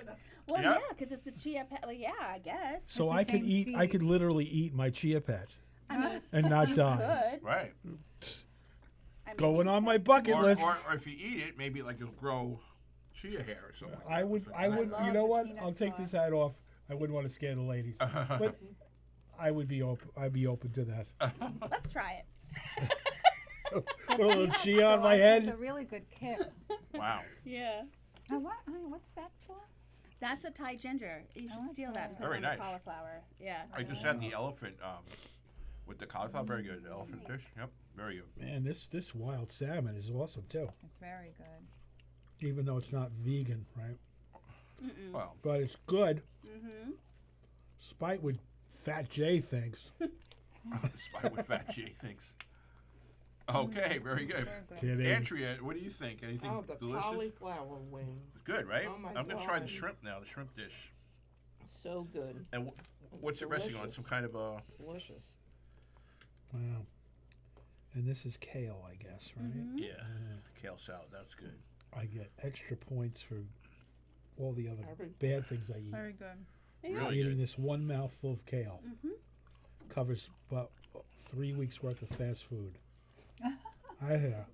Well, Yeah. yeah, because it's the chia pet. Like, yeah, I guess. So the I could same eat, I seed. could literally eat my chia pet I mean, and not you die. could. Right. I mean, Going on my bucket Or, list. or if you eat it, maybe like it'll grow chia hair or something. Like I would, that. I would. love You know the what? peanut I'll take this sauce. hat off. I wouldn't want to scare the ladies, but I would be open. I'd be open to that. Let's try it. Put a little Peanut chia on my sauce head. is a really good kick. Wow. Yeah. What's that sauce? That's a Thai ginger. You should steal that and put Very it on nice. the cauliflower. Yeah. I just had the elephant with the cauliflower. Very good. The elephant dish. Yep. Very good. Man, this wild salmon is awesome too. It's very good. Even though it's not vegan, right? Mm-mm. Well, But it's good. Mm-hmm. Spite what Fat J thinks. Spy with Fat G thinks. Okay, very good. Very good. Kidding. Andrea, what do you think? Anything Oh, the delicious? cauliflower wing. It's good, right? Oh, my I'm gonna try the God. shrimp now. The shrimp dish. So good. And what's it resting on? Delicious. Some kind of a. Delicious. Wow. And this is kale, I guess, right? Mm-hmm. Yeah. Kale salad. That's good. I get extra points for all the other Every- bad things I eat. Very good. Really Eating good. this one mouthful of kale Mm-hmm. covers about 3 weeks worth of fast food. I have.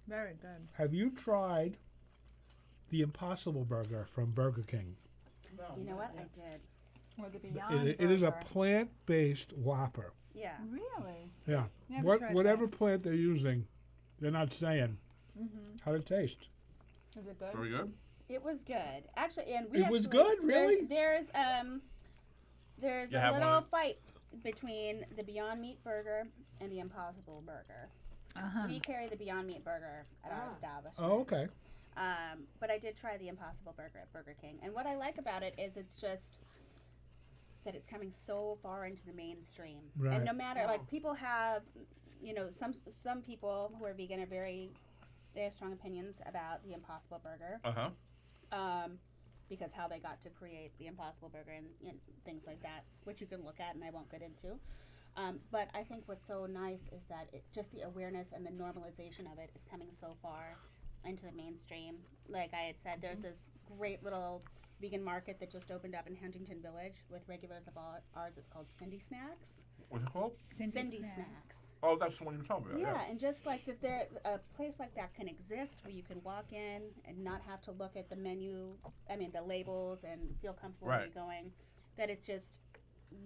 Very good. Have you tried the Impossible Burger from Burger King? You know what? I did. Or the Beyond It is a Burger. plant-based Whopper. Yeah. Really? Yeah. Never tried Whatever that. plant they're using, they're not saying. Mm-hmm. How'd it taste? Is it good? Very good. It was good. Actually, and we It was actually- good? Really? There's You a have little one? fight between the Beyond Meat burger and the Impossible burger. Uh-huh. We carry the Beyond Meat burger at our establishment. Oh, okay. But I did try the Impossible burger at Burger King, and what I like about it is it's just that it's coming so far into the mainstream. Right. And no matter like people have, you know, some people who are vegan are they have strong opinions about the Impossible burger. Uh huh. Because how they got to create the Impossible Burger and things like that, which you can look at and I won't get into. But I think what's so nice is that just the awareness and the normalization of it is coming so far into the mainstream. Like I had said, there's this great little vegan market that just opened up in Huntington Village with regulars of ours. It's called Cindy Snacks. What's it called? Cindy Snack. Snacks. Oh, that's the one you were talking about. Yeah, and just like that, there a place like that can exist where you can walk in and not have to look at the menu. I mean, the labels, and feel comfortable where Right. you're going. That it's just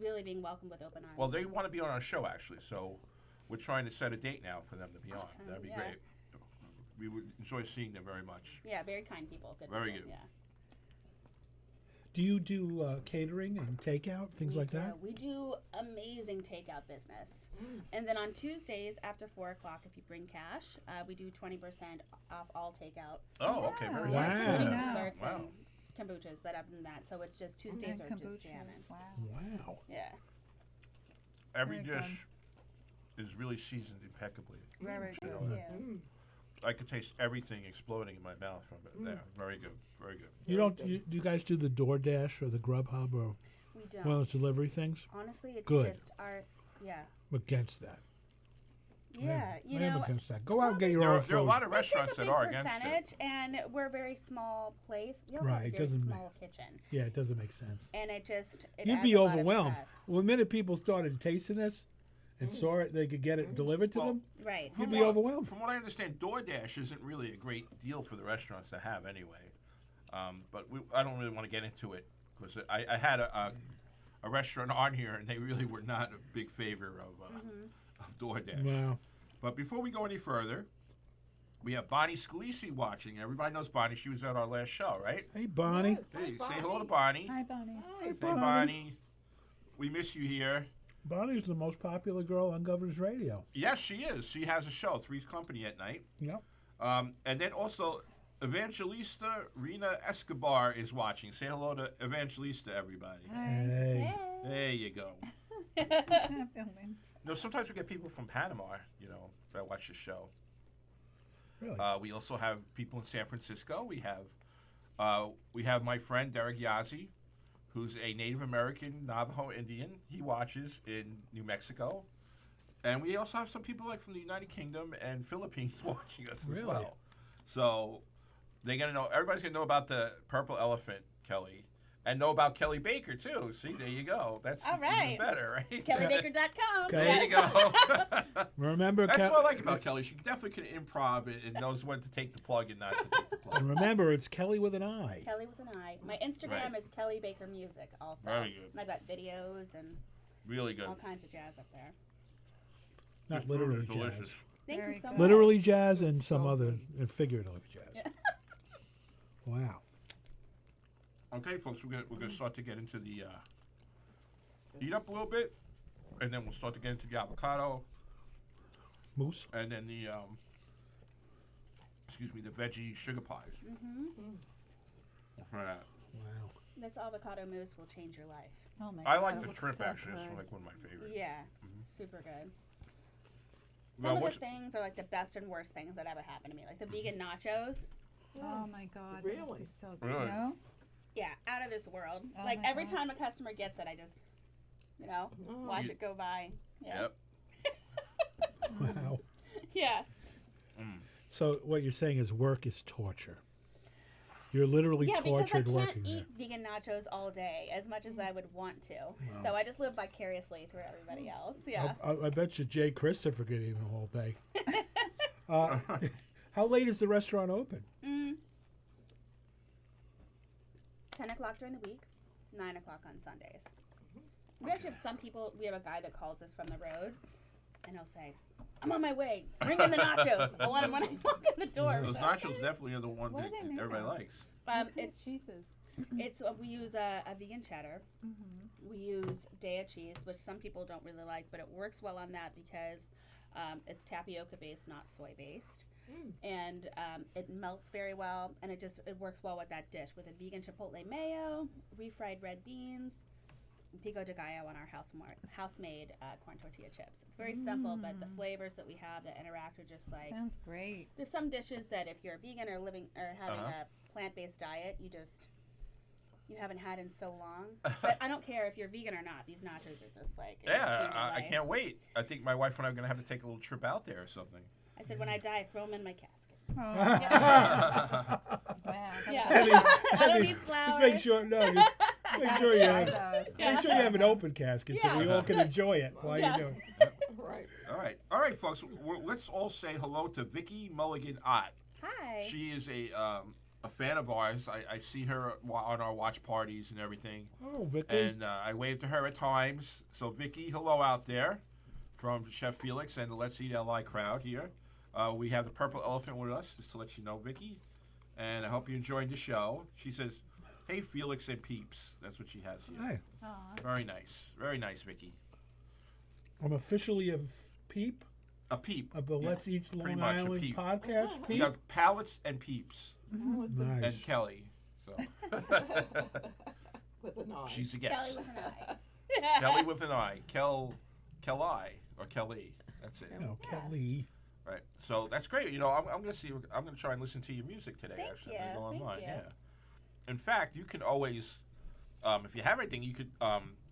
really being welcomed with open arms. Well, they want to be on our show actually, so we're trying to set a date now for them to be Awesome, on. That'd be yeah. great. We would enjoy seeing them very much. Yeah, very kind people. Good. Very people, good. Yeah. Do you do catering and takeout, things We like do. that? We do amazing takeout business. And then on Tuesdays after 4 o'clock, if you bring cash, we do 20% off all takeout, Oh, okay, very Wow. nice. including Yeah. desserts Wow. and kombuchas. But other than that, so it's just Tuesdays are just Kombuchas, jamming. wow. Wow. Yeah. Every Very dish is really seasoned impeccably. Very You know, good. Yeah. I could taste everything exploding in my mouth from it. There, very good, very good. You don't? Do you guys do the DoorDash or the Grubhub or We don't. one of those delivery things? Honestly, it's Good. just our. Yeah. I'm against that. Yeah. You I am know. against that. Go out and get your There own are, food. there are a lot of We take restaurants a that big are against it. percentage, and we're a very small place. We also Right, have a it very doesn't ma- small kitchen, Yeah, it doesn't make sense. and it just it You'd adds be a lot of overwhelmed. stress. Well, the minute people started tasting this and saw it, they could get it delivered to Well, them. Right. You'd be what- overwhelmed. From what I understand, DoorDash isn't really a great deal for the restaurants to have anyway. But I don't really want to get into it because I had a restaurant on here and they really were not a big favor of DoorDash. Wow. But before we go any further, we have Bonnie Scalisi watching. Everybody knows Bonnie. She was at our last show, right? Hey, Bonnie. Yes, hi, Hey, say hello to Bonnie. Hi, Bonnie. Hey, Bonnie. Bonnie. We miss you here. Bonnie's the most popular girl on Governor's Radio. Yes, she is. She has a show, Three's Company at night. Yep. And then also, Evangelista Rena Escobar is watching. Say hello to Evangelista, everybody. Hey. There you go. Filming. You know, sometimes we get people from Panama, you know, that watch the show. Really? We also have people in San Francisco. We have my friend Derek Yazzie, who's a Native American Navajo Indian. He watches in New Mexico. And we also have some people like from the United Kingdom and Philippines watching us Really? as well. So they're gonna know. Everybody's gonna know about the purple elephant, Kelly, and know about Kelly Baker too. See, there you go. That's All right. even better, right? KellyBaker.com. There you go. Remember, That's what I like about Kelly. She definitely can improv and knows when to take the plug and not to take the plug. and remember, it's Kelly with an I. Kelly with an I. My Instagram Right. is Kelly Baker Music also. Very good. And I've got videos and Really good. all kinds of jazz up there. Not This food literally is jazz. delicious. Thank Very you so good. much. Literally jazz and some So other good. and figuratively jazz. Wow. Okay, folks, we're gonna start to get into the eat up a little bit, and then we'll start to get into the avocado, Moose. and then the the veggie sugar pies. For that. Wow. This avocado mousse will change your life. Oh my I God. like the looks shrimp so actually. It's good. like one of my favorites. Yeah, super good. Well, Some of what's- the things are like the best and worst things that ever happened to me. Like the vegan nachos. Oh my God. That Really? must be so good. Really? No? Yeah, out of this world. Oh Like my every God. time a customer gets it, I just, watch You- it go by. Yeah. Yep. Wow. Yeah. So what you're saying is work is torture. You're literally Yeah, because I tortured can't working eat there. vegan nachos all day as much as I would want to. So I just live vicariously through everybody else. Yeah. I bet you Jay Christopher could eat the whole day. How late is the restaurant open? 10 o'clock during the week, 9 o'clock on Sundays. We actually have some people, we have a guy that calls us from the road, and he'll say, I'm on my way. Bring in the nachos. I want them when I walk in the door. Those So, nachos definitely are the one What that are they made everybody of? likes. it's cheeses. we use a vegan cheddar. We use Daya cheese, which some people don't really like, but it works well on that because it's tapioca based, not soy based. And it melts very well, and it works well with that dish with a vegan chipotle mayo, refried red beans, and pico de gallo on our house-made corn tortilla chips. It's very simple, but the flavors that we have that interact are just like Sounds great. there's some dishes that if you're a vegan or having a plant-based diet, you haven't had in so long. But I don't care if you're vegan or not. These nachos are just like Yeah, change your I life. can't wait. I think my wife and I are gonna have to take a little trip out there or something. I said when I die, throw them in my casket. Oh, Yeah. wow. Yeah. Penny, I don't Penny, need just flowers. make sure, no, just make sure you Try have, those. make sure you have an open casket so we Yeah. all can enjoy it while Yeah. you're doing. Right. All right, folks. Let's all say hello to Vicky Mulligan Ott. Hi. She is a fan of ours. I see her on our watch parties and everything, Oh, Vicky. and I wave to her at times. So, Vicky, hello out there from Chef Felix and the Let's Eat LI crowd here. We have the Purple Elephant with us, just to let you know, Vicky. And I hope you enjoyed the show. She says, "Hey, Felix and peeps." That's what she has here. Hey, Aw. Very nice, Vicky. I'm officially a peep A peep. of the Let's Eat Pretty Long much a Island peep. podcast. We Peep. got pallets and peeps Nice. and Kelly. So With an eye. she's a Kelly guest. with an eye. Kelly with an I. Kelly or Kelly. That's it. Oh, Kelly. Right. So that's great. You know, I'm gonna see. I'm gonna try and listen to your music today. Thank actually, you, I'm gonna go thank online. you. Yeah. In fact, you can always, if you have anything, you could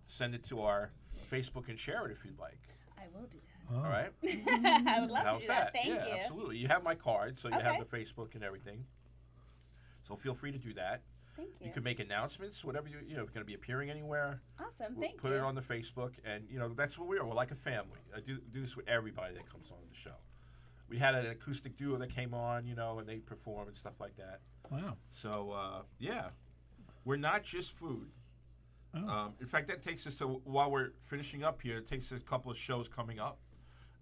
send it to our Facebook and share it if you'd like. I will do that. Oh. All right. I would love How's to do that. Thank yeah, you. absolutely. You have my card, so you Okay. have the Facebook and everything. So feel free to do that. Thank you. You can make announcements, whatever you're going to be appearing anywhere. Awesome. We'll Thank put you. it on the Facebook, and that's what we are. We're like a family. I do this with everybody that comes on the show. We had an acoustic duo that came on, and they perform and stuff like that. Wow. So yeah, we're not just food. Oh. In fact, that takes us to while we're finishing up here. It takes us a couple of shows coming up.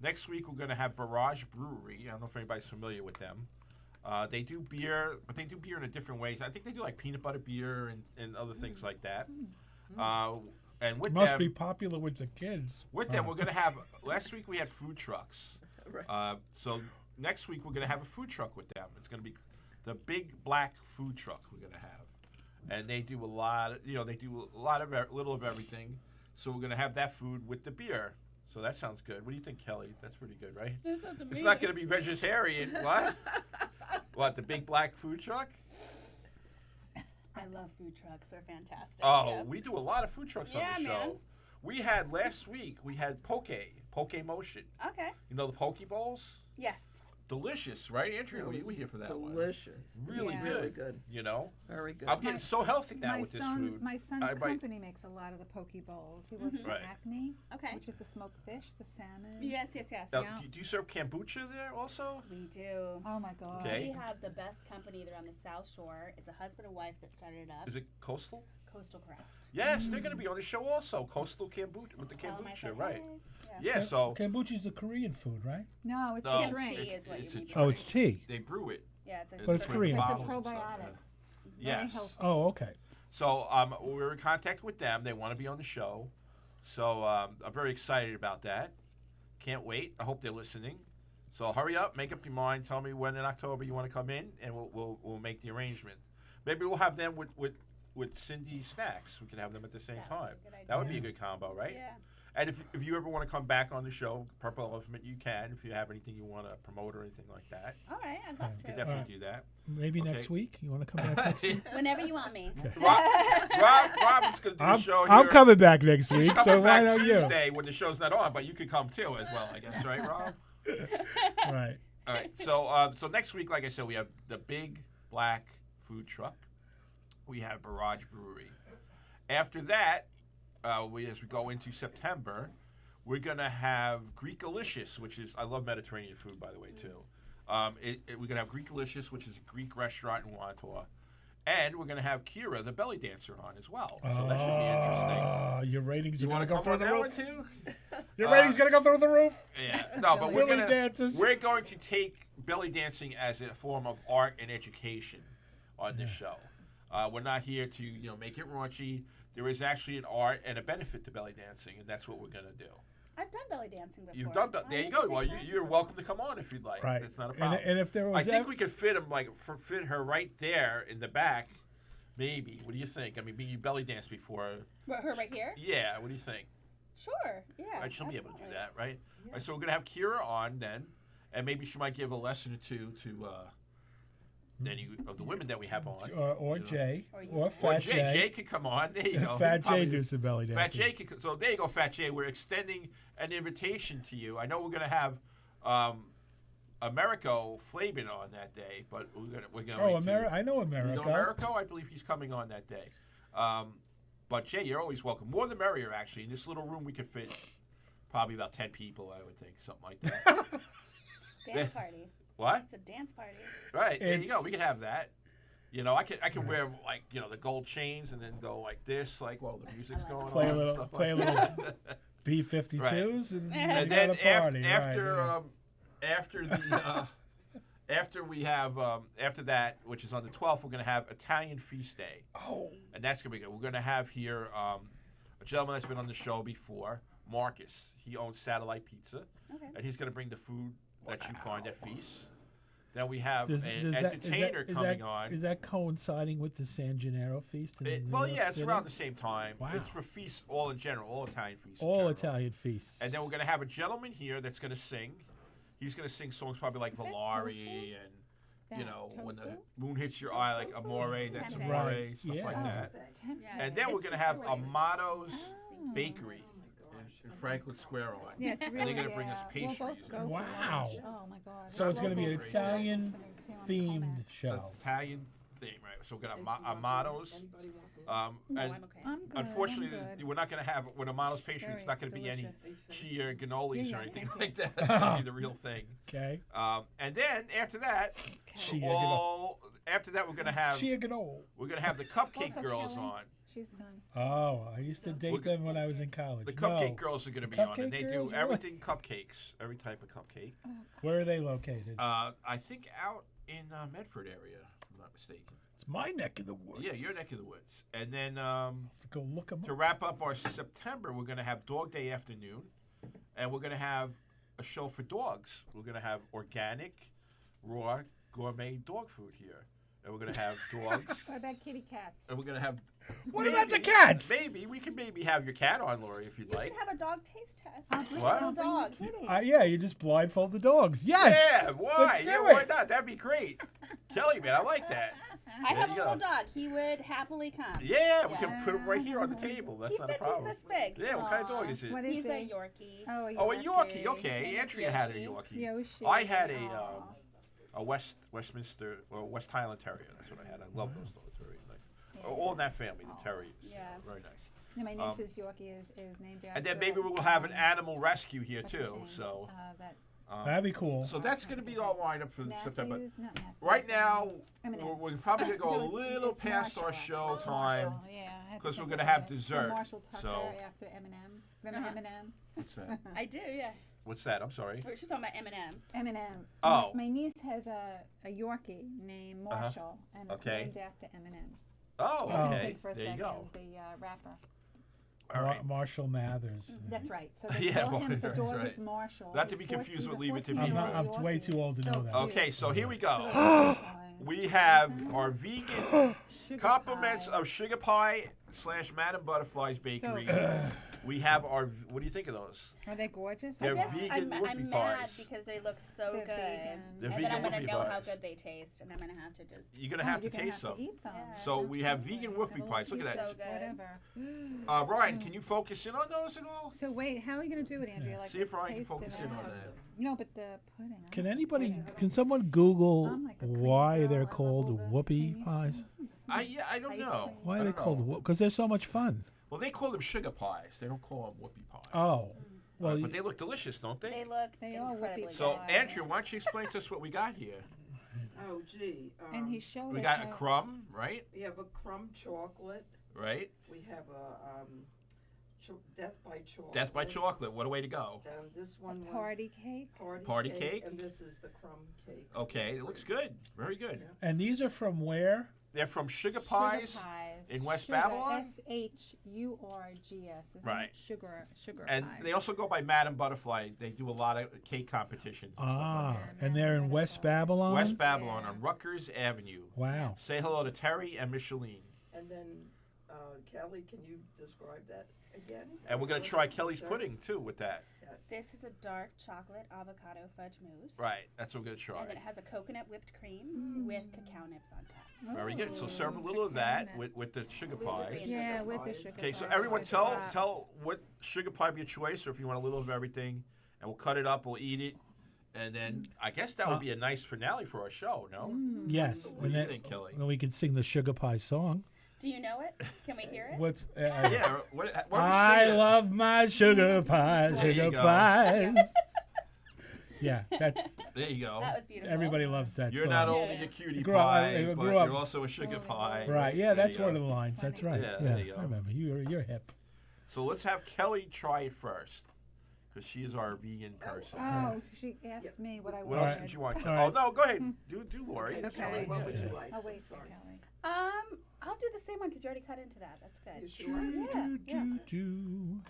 Next week we're going to have Barrage Brewery. I don't know if anybody's familiar with them. They do beer, but they do beer in a different way. I think they do like peanut butter beer and other things like that. And with Must them, be popular with the kids. with them, we're going to have. Last week we had food trucks. Right. So next week we're going to have a food truck with them. It's going to be the Big Black Food Truck we're going to have, and they do a lot. They do a lot of little of everything. So we're going to have that food with the beer. So that sounds good. What do you think, Kelly? That's pretty good, right? It's not going to be vegetarian. What? What, the Big Black Food Truck? I love food trucks. They're fantastic. Oh, Yeah. we do a lot of food trucks Yeah, on the show. man. We had last week, we had Poke Motion. Okay. You know the Poke Bowls? Yes. Delicious, right, Andrea? That We was were here for that one. Delicious. Really Yeah. good. Really good. Very good. I'm getting so healthy now My with this son, food. my son's I might- company makes a lot of the poke bowls. He works for Right. Acme, Okay. which is the smoked fish, the salmon. Yes. Now, Yeah. do you serve kombucha there also? We do. Oh my God. Okay. We have the best company. They're on the South Shore. It's a husband and wife that started it up. Is it Coastal? Coastal Craft. Yes, they're going to be on the show also. Coastal Kombucha with the Tell 'em I kombucha, said, right? "Hey." Yeah. Yeah, so Kombucha's the Korean food, right? No, it's No, a drink. Kimchi is what it's you a need. Oh, it's tea. they brew it. Yeah, it's a in But it's different Korean. It's a bottles and stuff, probiotic. yeah. Very Yes. healthy. Oh, okay. So we're in contact with them. They want to be on the show. So I'm very excited about that. Can't wait. I hope they're listening. So hurry up, make up your mind. Tell me when in October you want to come in, and we'll make the arrangement. Maybe we'll have them with Cindy Snacks. We can have them at the same That would time. be a good That would be a idea. good combo, right? Yeah. And if you ever want to come back on the show, Purple Elephant, you can. If you have anything you want to promote or anything like that, All right. I'd love you can to. definitely do that. Maybe Okay. next week. You want to come back next week? Whenever you want me. Rob is going to do the show I'm here. coming back next He's week, coming so why back don't you? Tuesday when the show's not on, but you could come too as well, I guess, right, Rob? Right. All right. So next week, like I said, we have the Big Black Food Truck. We have Barrage Brewery. After that, as we go into September, we're gonna have Greekalicious, which is I love Mediterranean food, by the way, too. We're gonna have Greekalicious, which is a Greek restaurant in Wantaw, and we're gonna have Kira, the belly dancer, on as well. So that should be interesting. Your ratings You are want going to to go come through on the that roof. one too? Your ratings going to go through the roof. Yeah, no, but we're Belly dancers. we're going to take belly dancing as a form of art and education on this show. We're not here to make it raunchy. There is actually an art and a benefit to belly dancing, and that's what we're going to do. I've done belly dancing before. You've done I there. You used go. to Well, take classes you're with welcome to come on if you'd like. Right. That's not a problem. And if there was I think ever- we could fit him fit her right there in the back. Maybe. What do you think? I mean, you belly danced before. Her right here? Yeah. What do you think? Sure. Yeah. Right, she'll be able to do absolutely. that, right? All right? So we're gonna have Kira on then, and maybe she might give a lesson or two to any of the women that we have on. Or you know. Jay. Or you. Or Or Fat Jay. Jay. Jay could come on. There you go. Fat Probably- Jay do some belly Fat dancing. Jay could. So there you go, Fat Jay. We're extending an invitation to you. I know we're gonna have Americo Flamin on that day, but we're going Oh, to. I know You America. know Americo? I believe he's coming on that day. But Jay, you're always welcome. More the merrier, actually. In this little room, we could fit probably about 10 people, I would think, something like that. Dance party. What? It's a dance party. Right. There you go. It's- We could have that. You know, I can wear like the gold chains and then go like this, like while the music's going Play a on. little- stuff play a like little that. B-52s and, And you then got a party. after right, yeah. after the after we have after that, which is on the 12th, we're gonna have Italian Feast Day. Oh. And that's gonna be good. We're gonna have here a gentleman that's been on the show before, Marcus. He owns Satellite Pizza, Okay. and he's gonna bring the food that you find at feasts. Then we have Does- an does that- entertainer is coming that, on. Is that coinciding with the San Gennaro feast? In New Well, York yeah, it's City? around the same time. Wow. It's for feasts all in general, all Italian feasts. in All general. Italian feasts. And then we're gonna have a gentleman here that's gonna sing. He's gonna sing songs probably like Is that Valari and you That know when the tofu? moon hits your eye, like Amore, that's Tempeh. Amore, Right, stuff yeah. like that. Yeah, And then we're gonna have Amato's Oh. Bakery in Franklin Square on. Yeah, it's And really, they're gonna bring us we'll both pastries. go for Wow. lunch. Oh my God. So it's going to be an Local Italian Something too on themed Comac. show. Italian theme, right? So we're gonna have Amato's. No, And I'm okay. I'm good. unfortunately, I'm good. we're not gonna have with Amato's pastry. It's Very not gonna be any delicious. chia or cannolis Yeah, or anything thank like you. that. It's gonna be the real thing. Okay. And then after that, Chia after that we're gonna have Chia Gano. we're gonna have the Cupcake Also Girls Kelly. on. She's done. Oh, I used to date We're them when I was in college. The Cupcake No. Girls are gonna be The on, and they Cupcake do Girls, really? everything cupcakes, every type of cupcake. Where are they located? I think out in Medford area, if I'm not mistaken. It's my neck of the woods. Yeah, your neck of the woods. And then Go look them to up. wrap up our September, we're gonna have Dog Day afternoon, and we're gonna have a show for dogs. We're gonna have organic, raw, gourmet dog food here, and we're gonna have dogs, What about kitty cats? and we're gonna have. What about the maybe- cats? Maybe we could maybe have your cat on, Lori, if you'd You like. should have a dog taste test. I'll bring- What? I'll bring the Dog. kitties. Yeah, you just blindfold the dogs. Yes. Yeah, why? Let's do Yeah, why it. not? That'd be great. Kelly, man, I like that. I There have a you go. little dog. He would happily come. Yeah, we can put him right here on the table. That's He not a fits. He's problem. this big. Yeah, what kind of dog is it? What is He's he? a Yorkie. Oh, a Oh, a Yorkie. His Okay, name is Andrea had a Yoshi. Yorkie. Yoshi. I had Aw. a Westminster or West Highland Terrier. That's what I had. I love those dogs. Very nice. Yeah. All in that family, the Terriers. Yeah. Very nice. Yeah, my Um, niece's Yorkie is named after. And then maybe we'll have an animal rescue here what's his too. name? So, That That'd be cool. so that's going to be our lineup for September. Matthews, not Matthews. Right now, Eminem. we're probably going to go a No, it's little past our Marshall. show time. Marshall, yeah, I had to 'cause we're think gonna of have it. dessert, Marshall Tucker so- after Eminem. Remember Eminem? What's that? I do, yeah. What's that? I'm sorry. We're just talking about Eminem. Eminem. Oh. My niece has a Yorkie named Marshall, and it's Okay. named after Eminem. Oh, Oh. okay. Think for a There you second, go. the rapper. All right. Marshall Mathers. That's right. So they Yeah, call him the that's dog right. is Marshall. Not to He's be confused 14 with Leave It to 14 Beaver. year old I'm way Yorkie. too old to know So that. cute. Okay, so here we go. Fine. We have our vegan Sugar compliments pie. of Sugar Pie / Madame Butterfly's Bakery. We have our. What do you think of those? Are they gorgeous? They're Just, vegan I'm whoopie mad pies. because they look so They're good. vegan. They're and vegan then I'm gonna whoopie know how pies. good they taste, and I'm gonna have to just. You're gonna have to You're gonna taste have some. to eat them. Yeah. So we have vegan Absolutely. whoopie Have a pies. Look little at So that. good. Whatever. Brian, can you focus in on those at all? So wait, how are you gonna do it, Andrea? Like See if Brian can taste focus it in on out? that. No, but the pudding. I Can don't anybody? know. Can someone Google I'm like a cream why girl. I they're love called all the whoopie creamy pies? stuff. I don't Ice know. cream. Why I are they don't called? know. Because they're so much fun. Well, they call them sugar pies. They don't call them whoopie pies. Oh, well, But they look delicious, don't they? They look They are incredibly whoopie So, good. pies. Andrew, why don't you explain to us what we got here? Oh, gee. And he showed We us got a how- crumb, right? We have a crumb chocolate. Right? We have a Death by chocolate. Death by chocolate. What a way to go. And this one a was party cake. Party cake? And this is the crumb cake. Okay, it looks good. Very good. Yeah. and these are from where? They're from Sugar Sugar Pies. pies. in West Sugar, Babylon? SHURGS. Isn't Right. It? Sugar And pies. they also go by Madame Butterfly. They do a lot of cake competitions. and stuff like Ah, that. and they're in West Babylon. West Babylon Yeah. on Rutgers Avenue. Wow. Say hello to Terry and Micheline. And then, Kelly, can you describe that again? And we're going to try Kelly's pudding, too, with that. Yes. This is a dark chocolate avocado fudge mousse. Right, that's what we're going to And then it try. has a coconut whipped cream with cacao nips on top. Very good. So Ooh, serve a little of that coconut. with the sugar With the pies. cream. Yeah, Sugar with the pies. sugar Okay, so pies. everyone Like tell that. what sugar pie of your choice, or if you want a little of everything, and we'll cut it up, we'll eat it, And then I guess that would be a nice finale for our show, no? Yes. What do you think, Kelly? Then we can sing the Sugar Pie song. Do you know it? Can we hear it? What's Yeah. What I love my sugar pies, There you sugar go. pies. Yeah, that's There you go. That was beautiful. everybody loves that You're song. not only a cutie Grew up- pie, I but grew up- you're also a sugar pie. Right, yeah, There that's you one go. of the lines. That's right. Yeah, there you go. I remember. You're hip. So let's have Kelly try it first, because she is our vegan person. Oh, she asked me what I What else wanted. did you want? All Oh right. no, go ahead. Do Lori. That's all Kelly, right. what would you Yeah. like? Oh, wait for Sorry. Kelly. I'll do the same one because you already cut into that. That's good. You sure? Yeah. Do.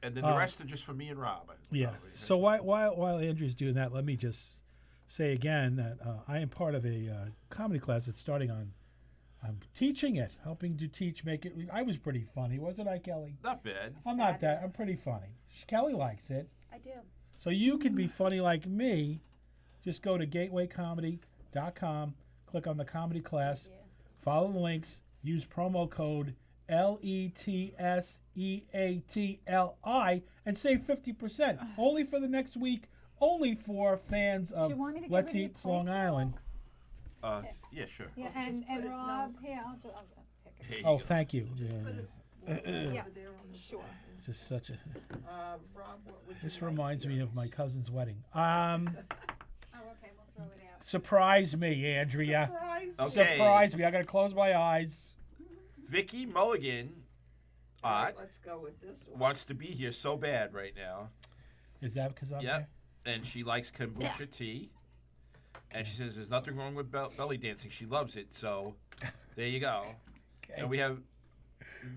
And then the rest are just for me and Rob. Yeah. So while Andrew's doing that, let me just say again that I am part of a comedy class that's starting on. I'm teaching it, helping to teach, make it. I was pretty funny, wasn't I, Kelly? Not bad. I'm not that. I'm pretty funny. Kelly likes it. I do. So you can be funny like me. Just go to gatewaycomedy.com, click on the comedy class, Yeah. follow the links, use promo code LETSEATLI, and save 50%. Only for the next week, only for fans Do of you want me to Let's get rid of Eat your Long plate, Island. Alex? Yeah, sure. Yeah, Just and put it- Rob, here, I'll take it. Here you Oh, go. thank you. Yeah. Over there on the Sure. This is such a. Rob, what would you This like reminds me here? of my cousin's wedding. Oh, okay, we'll throw it out. Surprise me, Andrea. Okay. Surprise me. I gotta close my eyes. Vicky Mulligan All right, let's go with this one. wants to be here so bad right now. Is that because I'm Yep. And she likes kombucha tea. And she says there's nothing wrong with belly dancing. She loves it. So there you go. there? And we have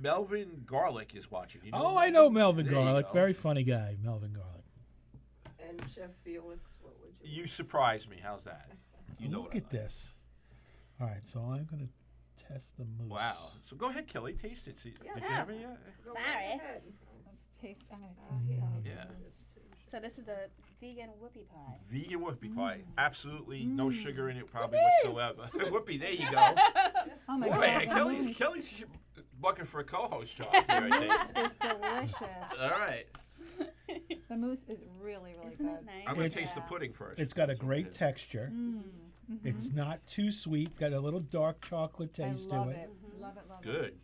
Melvin Garlic is watching. You Oh, I know Melvin There you Garlic. go. Very funny guy, Melvin Garlic. And Chef Felix, what would you You surprised me. How's that? You know Look what I at this. All right, so I'm gonna test the moose. like. Wow. So go ahead, Kelly. Taste it. See, did you Yeah. have it yet? Go Sorry. right ahead. Let's taste, I'm gonna taste it. Yeah. So this is a vegan whoopie pie. Vegan whoopie pie. Absolutely no sugar in it, probably whatsoever. Whoopie, there you go. Oh my Boy, God, the Kelly's mousse looking for a co-host job here, I think. is delicious. All right. The mousse is really, really Isn't good. it nice? I'm going to It's- taste the pudding first. It's got a That's what great it is. texture. It's not too sweet. Got a little dark chocolate I taste love to it. it. Love it, love it. Good.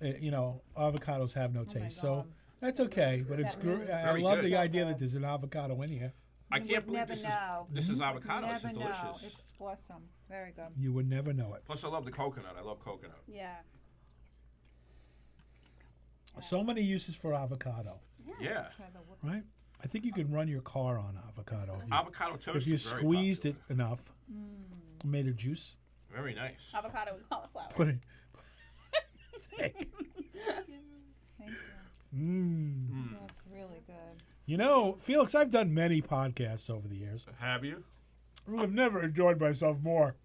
And you know, avocados have no my taste, so God. that's okay. But it's That mousse. I Very love good. the idea that there's an avocado in here. I You can't would believe never know. this is avocado. This Never is know. delicious. It's awesome. Very good. You would never know it. Plus, I love the coconut. I love coconut. Yeah. So many uses for avocado, Yeah. Try the whoop- right? I think you can run your car on avocado Avocado toast if you is very squeezed popular. it enough, made a juice. Very nice. Avocado and cauliflower. Put it. Thank you. That's really good. You know, Felix, I've done many podcasts over the years. Have you? I've never enjoyed myself more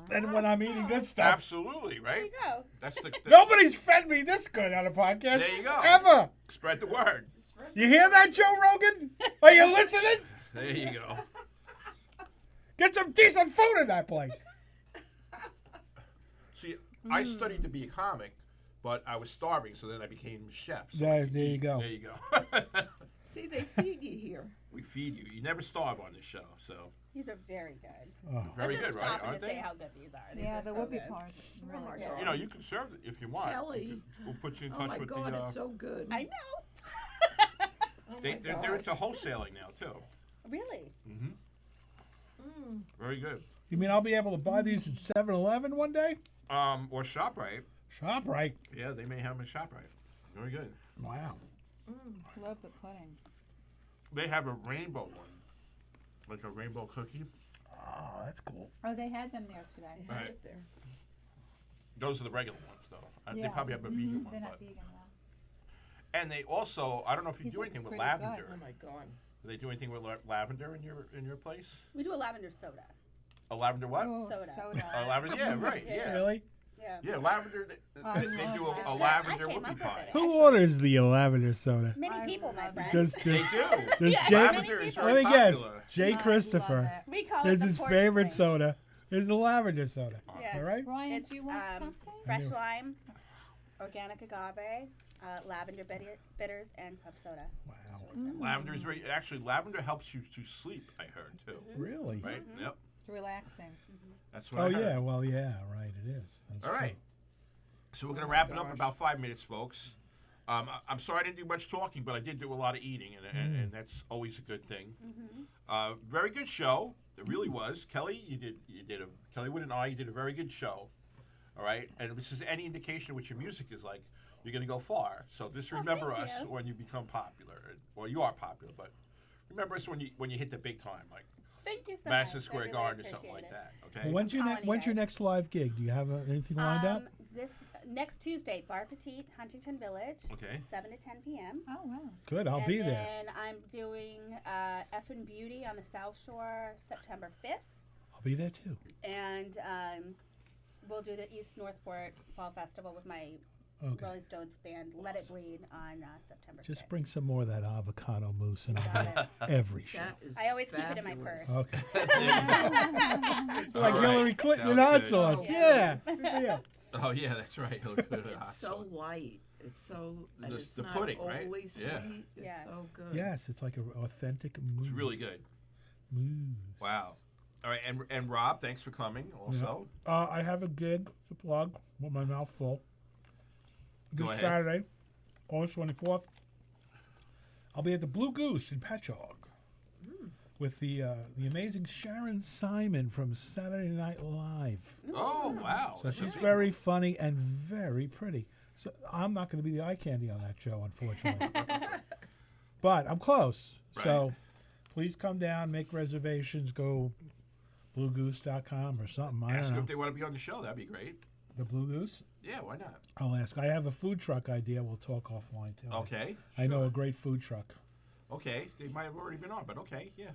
than when I'm eating this stuff. Absolutely, There you right? go. That's the Nobody's fed me this good on a podcast There you go. ever. spread the word. You hear that, Joe Rogan? Are you listening? There you go. Get some decent food in that place. See, I studied to be a comic, but I was starving, so then I became a chef. So There- I could there you eat. go. There you go. See, they feed you here. We feed you. You never starve on this show, so These are very good. Oh. very I'm just good, right? stopping Aren't to say they? how good these are. These Yeah, are the so whoopie good. part is Oh my really God. good. You know, you can serve it if you want. Kelly. We'll put you in Oh touch my with God, the. it's so good. I know. Oh They, my they're God. into wholesaling now too. Really? Very good. You mean I'll be able to buy these at 7-Eleven one day? Or ShopRite. ShopRite. Yeah, they may have them at ShopRite. Very good. Wow. Love the pudding. They have a rainbow one, like a rainbow cookie. Oh, that's cool. Oh, they had them there today. Have Right. it there. Those are the regular ones, though. They Yeah. probably have a vegan They're one, not but vegan, yeah. and they also I don't know if you These do look anything with pretty good. lavender. Oh my God. Do they do anything with lavender in your place? We do a lavender soda. A lavender what? Oh, Soda. A lavender, yeah, right, yeah. Really? Yeah. Yeah, lavender. They do love a that. lavender I came whoopie up with pie. it. Who orders the lavender soda? Many I people, my love friend. Does, They does, do. does Yeah, Jay, Lavender is people. very let me guess, popular. Jay I Christopher, love it. We call is it the his porch favorite swing. soda is the lavender soda. Yeah. All right? Ryan, It's do you want something? fresh lime, organic agave, lavender bitters, and club soda. Wow. It's really simple. Lavender is very actually lavender helps you to sleep. I heard too. Really? Right? Yep. It's relaxing. That's what Oh I heard. yeah. Well, yeah. Right. It is. That's All right. true. So we're gonna wrap it up in about 5 minutes, folks. I'm sorry I didn't do much talking, but I did do a lot of eating, and that's always a good thing. Very good show. It really was. Kelly, Kelly Wood and I, you did a very good show. All right, and if this is any indication of what your music is like, you're gonna go far. So just remember thank us you. when you become popular. Well, you are popular, but remember us when you hit the big time, like Thank you so Madison much. I Square really Garden or something appreciate like it. that. Okay. Well, when's your calling you when's your guys. next live gig? Do you have anything lined up? This next Tuesday, Bar Petite, Huntington Village, Okay. 7 to 10 p.m. Oh, wow. Good. I'll and be there. then I'm doing Effin' Beauty on the South Shore September 5th. I'll be there too. And we'll do the East Northport Fall Festival with my Okay. Rolling Stones band, Let It Bleed, on September 5th. Just bring some more of that avocado mousse and I'll Got be every show. That is I always keep it in my fabulous. purse. Okay. All Like right. Hillary Clinton and Sounds hot good. sauce. Yeah. Yeah. Good for you. Oh yeah, that's right. It's so light. It's so and The- it's the not pudding, right? overly sweet. Yeah. It's Yeah. so good. Yes, it's like an authentic mousse. It's really good. Mousse. Wow. All right, and Rob, thanks for coming. Also, I have a gig to plug with my mouth full. Go This ahead. Saturday, August 24th, I'll be at the Blue Goose in Patchogue with the amazing Sharon Simon from Saturday Night Live. oh wow, So that's she's amazing. very funny and very pretty. So I'm not going to be the eye candy on that show, unfortunately. But I'm close. So please come down, make reservations, go bluegoose.com or something. I Ask don't them know. if they want to be on the show. That'd be great. The Blue Goose? Yeah, why not? I'll ask. I have a food truck idea. We'll talk offline too. Okay. I know sure. a great food truck. Okay, they might have already been on, but okay, yeah.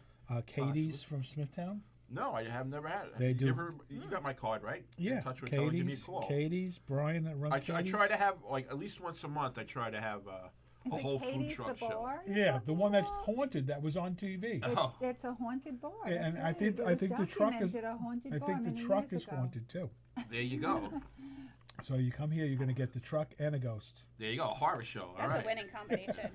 Katie's from Smithtown. No, I have never had it. They do. You got my card, right? Yeah, In touch with tell them, give me a Katie's. call. Katie's. Brian that runs I Katie's. try to have like at least once a month. I try to have Is a it whole food Katie's truck the show. bar? you're Yeah, the talking one that's about? haunted that was on TV. Oh. It's a haunted bar. Yeah, and that's I right. think It I was think the truck is. documented a haunted I bar think the many truck years is ago. haunted too. There you go. So you come here, you're going to get the truck and a ghost. There you go. A horror show. All That's right. a winning combination.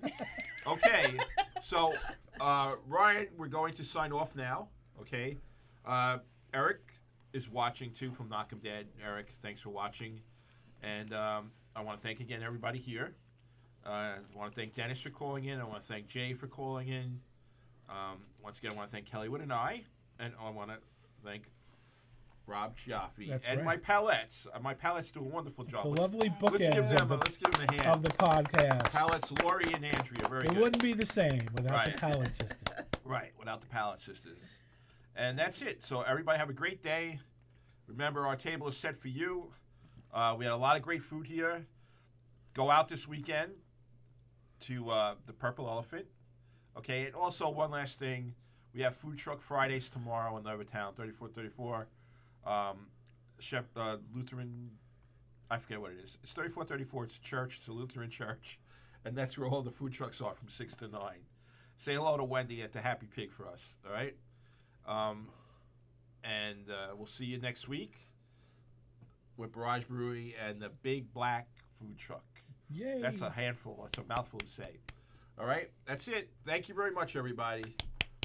Okay, so Ryan, we're going to sign off now. Okay, Eric is watching too from Knock 'Em Dead. Eric, thanks for watching, and I want to thank again everybody here. I want to thank Dennis for calling in. I want to thank Jay for calling in. Once again, I want to thank Kelly Wood and I want to thank Rob Chiaffi That's and right. my palettes. My palettes do a wonderful job. The Let's- lovely let's give bookends them of a hand. of the podcast. Palettes, Lori and Andrea, very It good. wouldn't be the same without Right. the palette system. Right, without the palette sisters. And that's it. So everybody have a great day. Remember, our table is set for you. We had a lot of great food here. Go out this weekend to the Purple Elephant. Okay, and also one last thing. We have Food Truck Fridays tomorrow in Levittown, 3434. Lutheran, I forget what it is. It's 3434. It's a church. It's a Lutheran church. And that's where all the food trucks are from 6 to 9. Say hello to Wendy at the Happy Pig for us, all right? And we'll see you next week with Barrage Brewery and the Big Black Food Truck. Yay. That's a handful. That's a mouthful to say. All right? That's it. Thank you very much, everybody.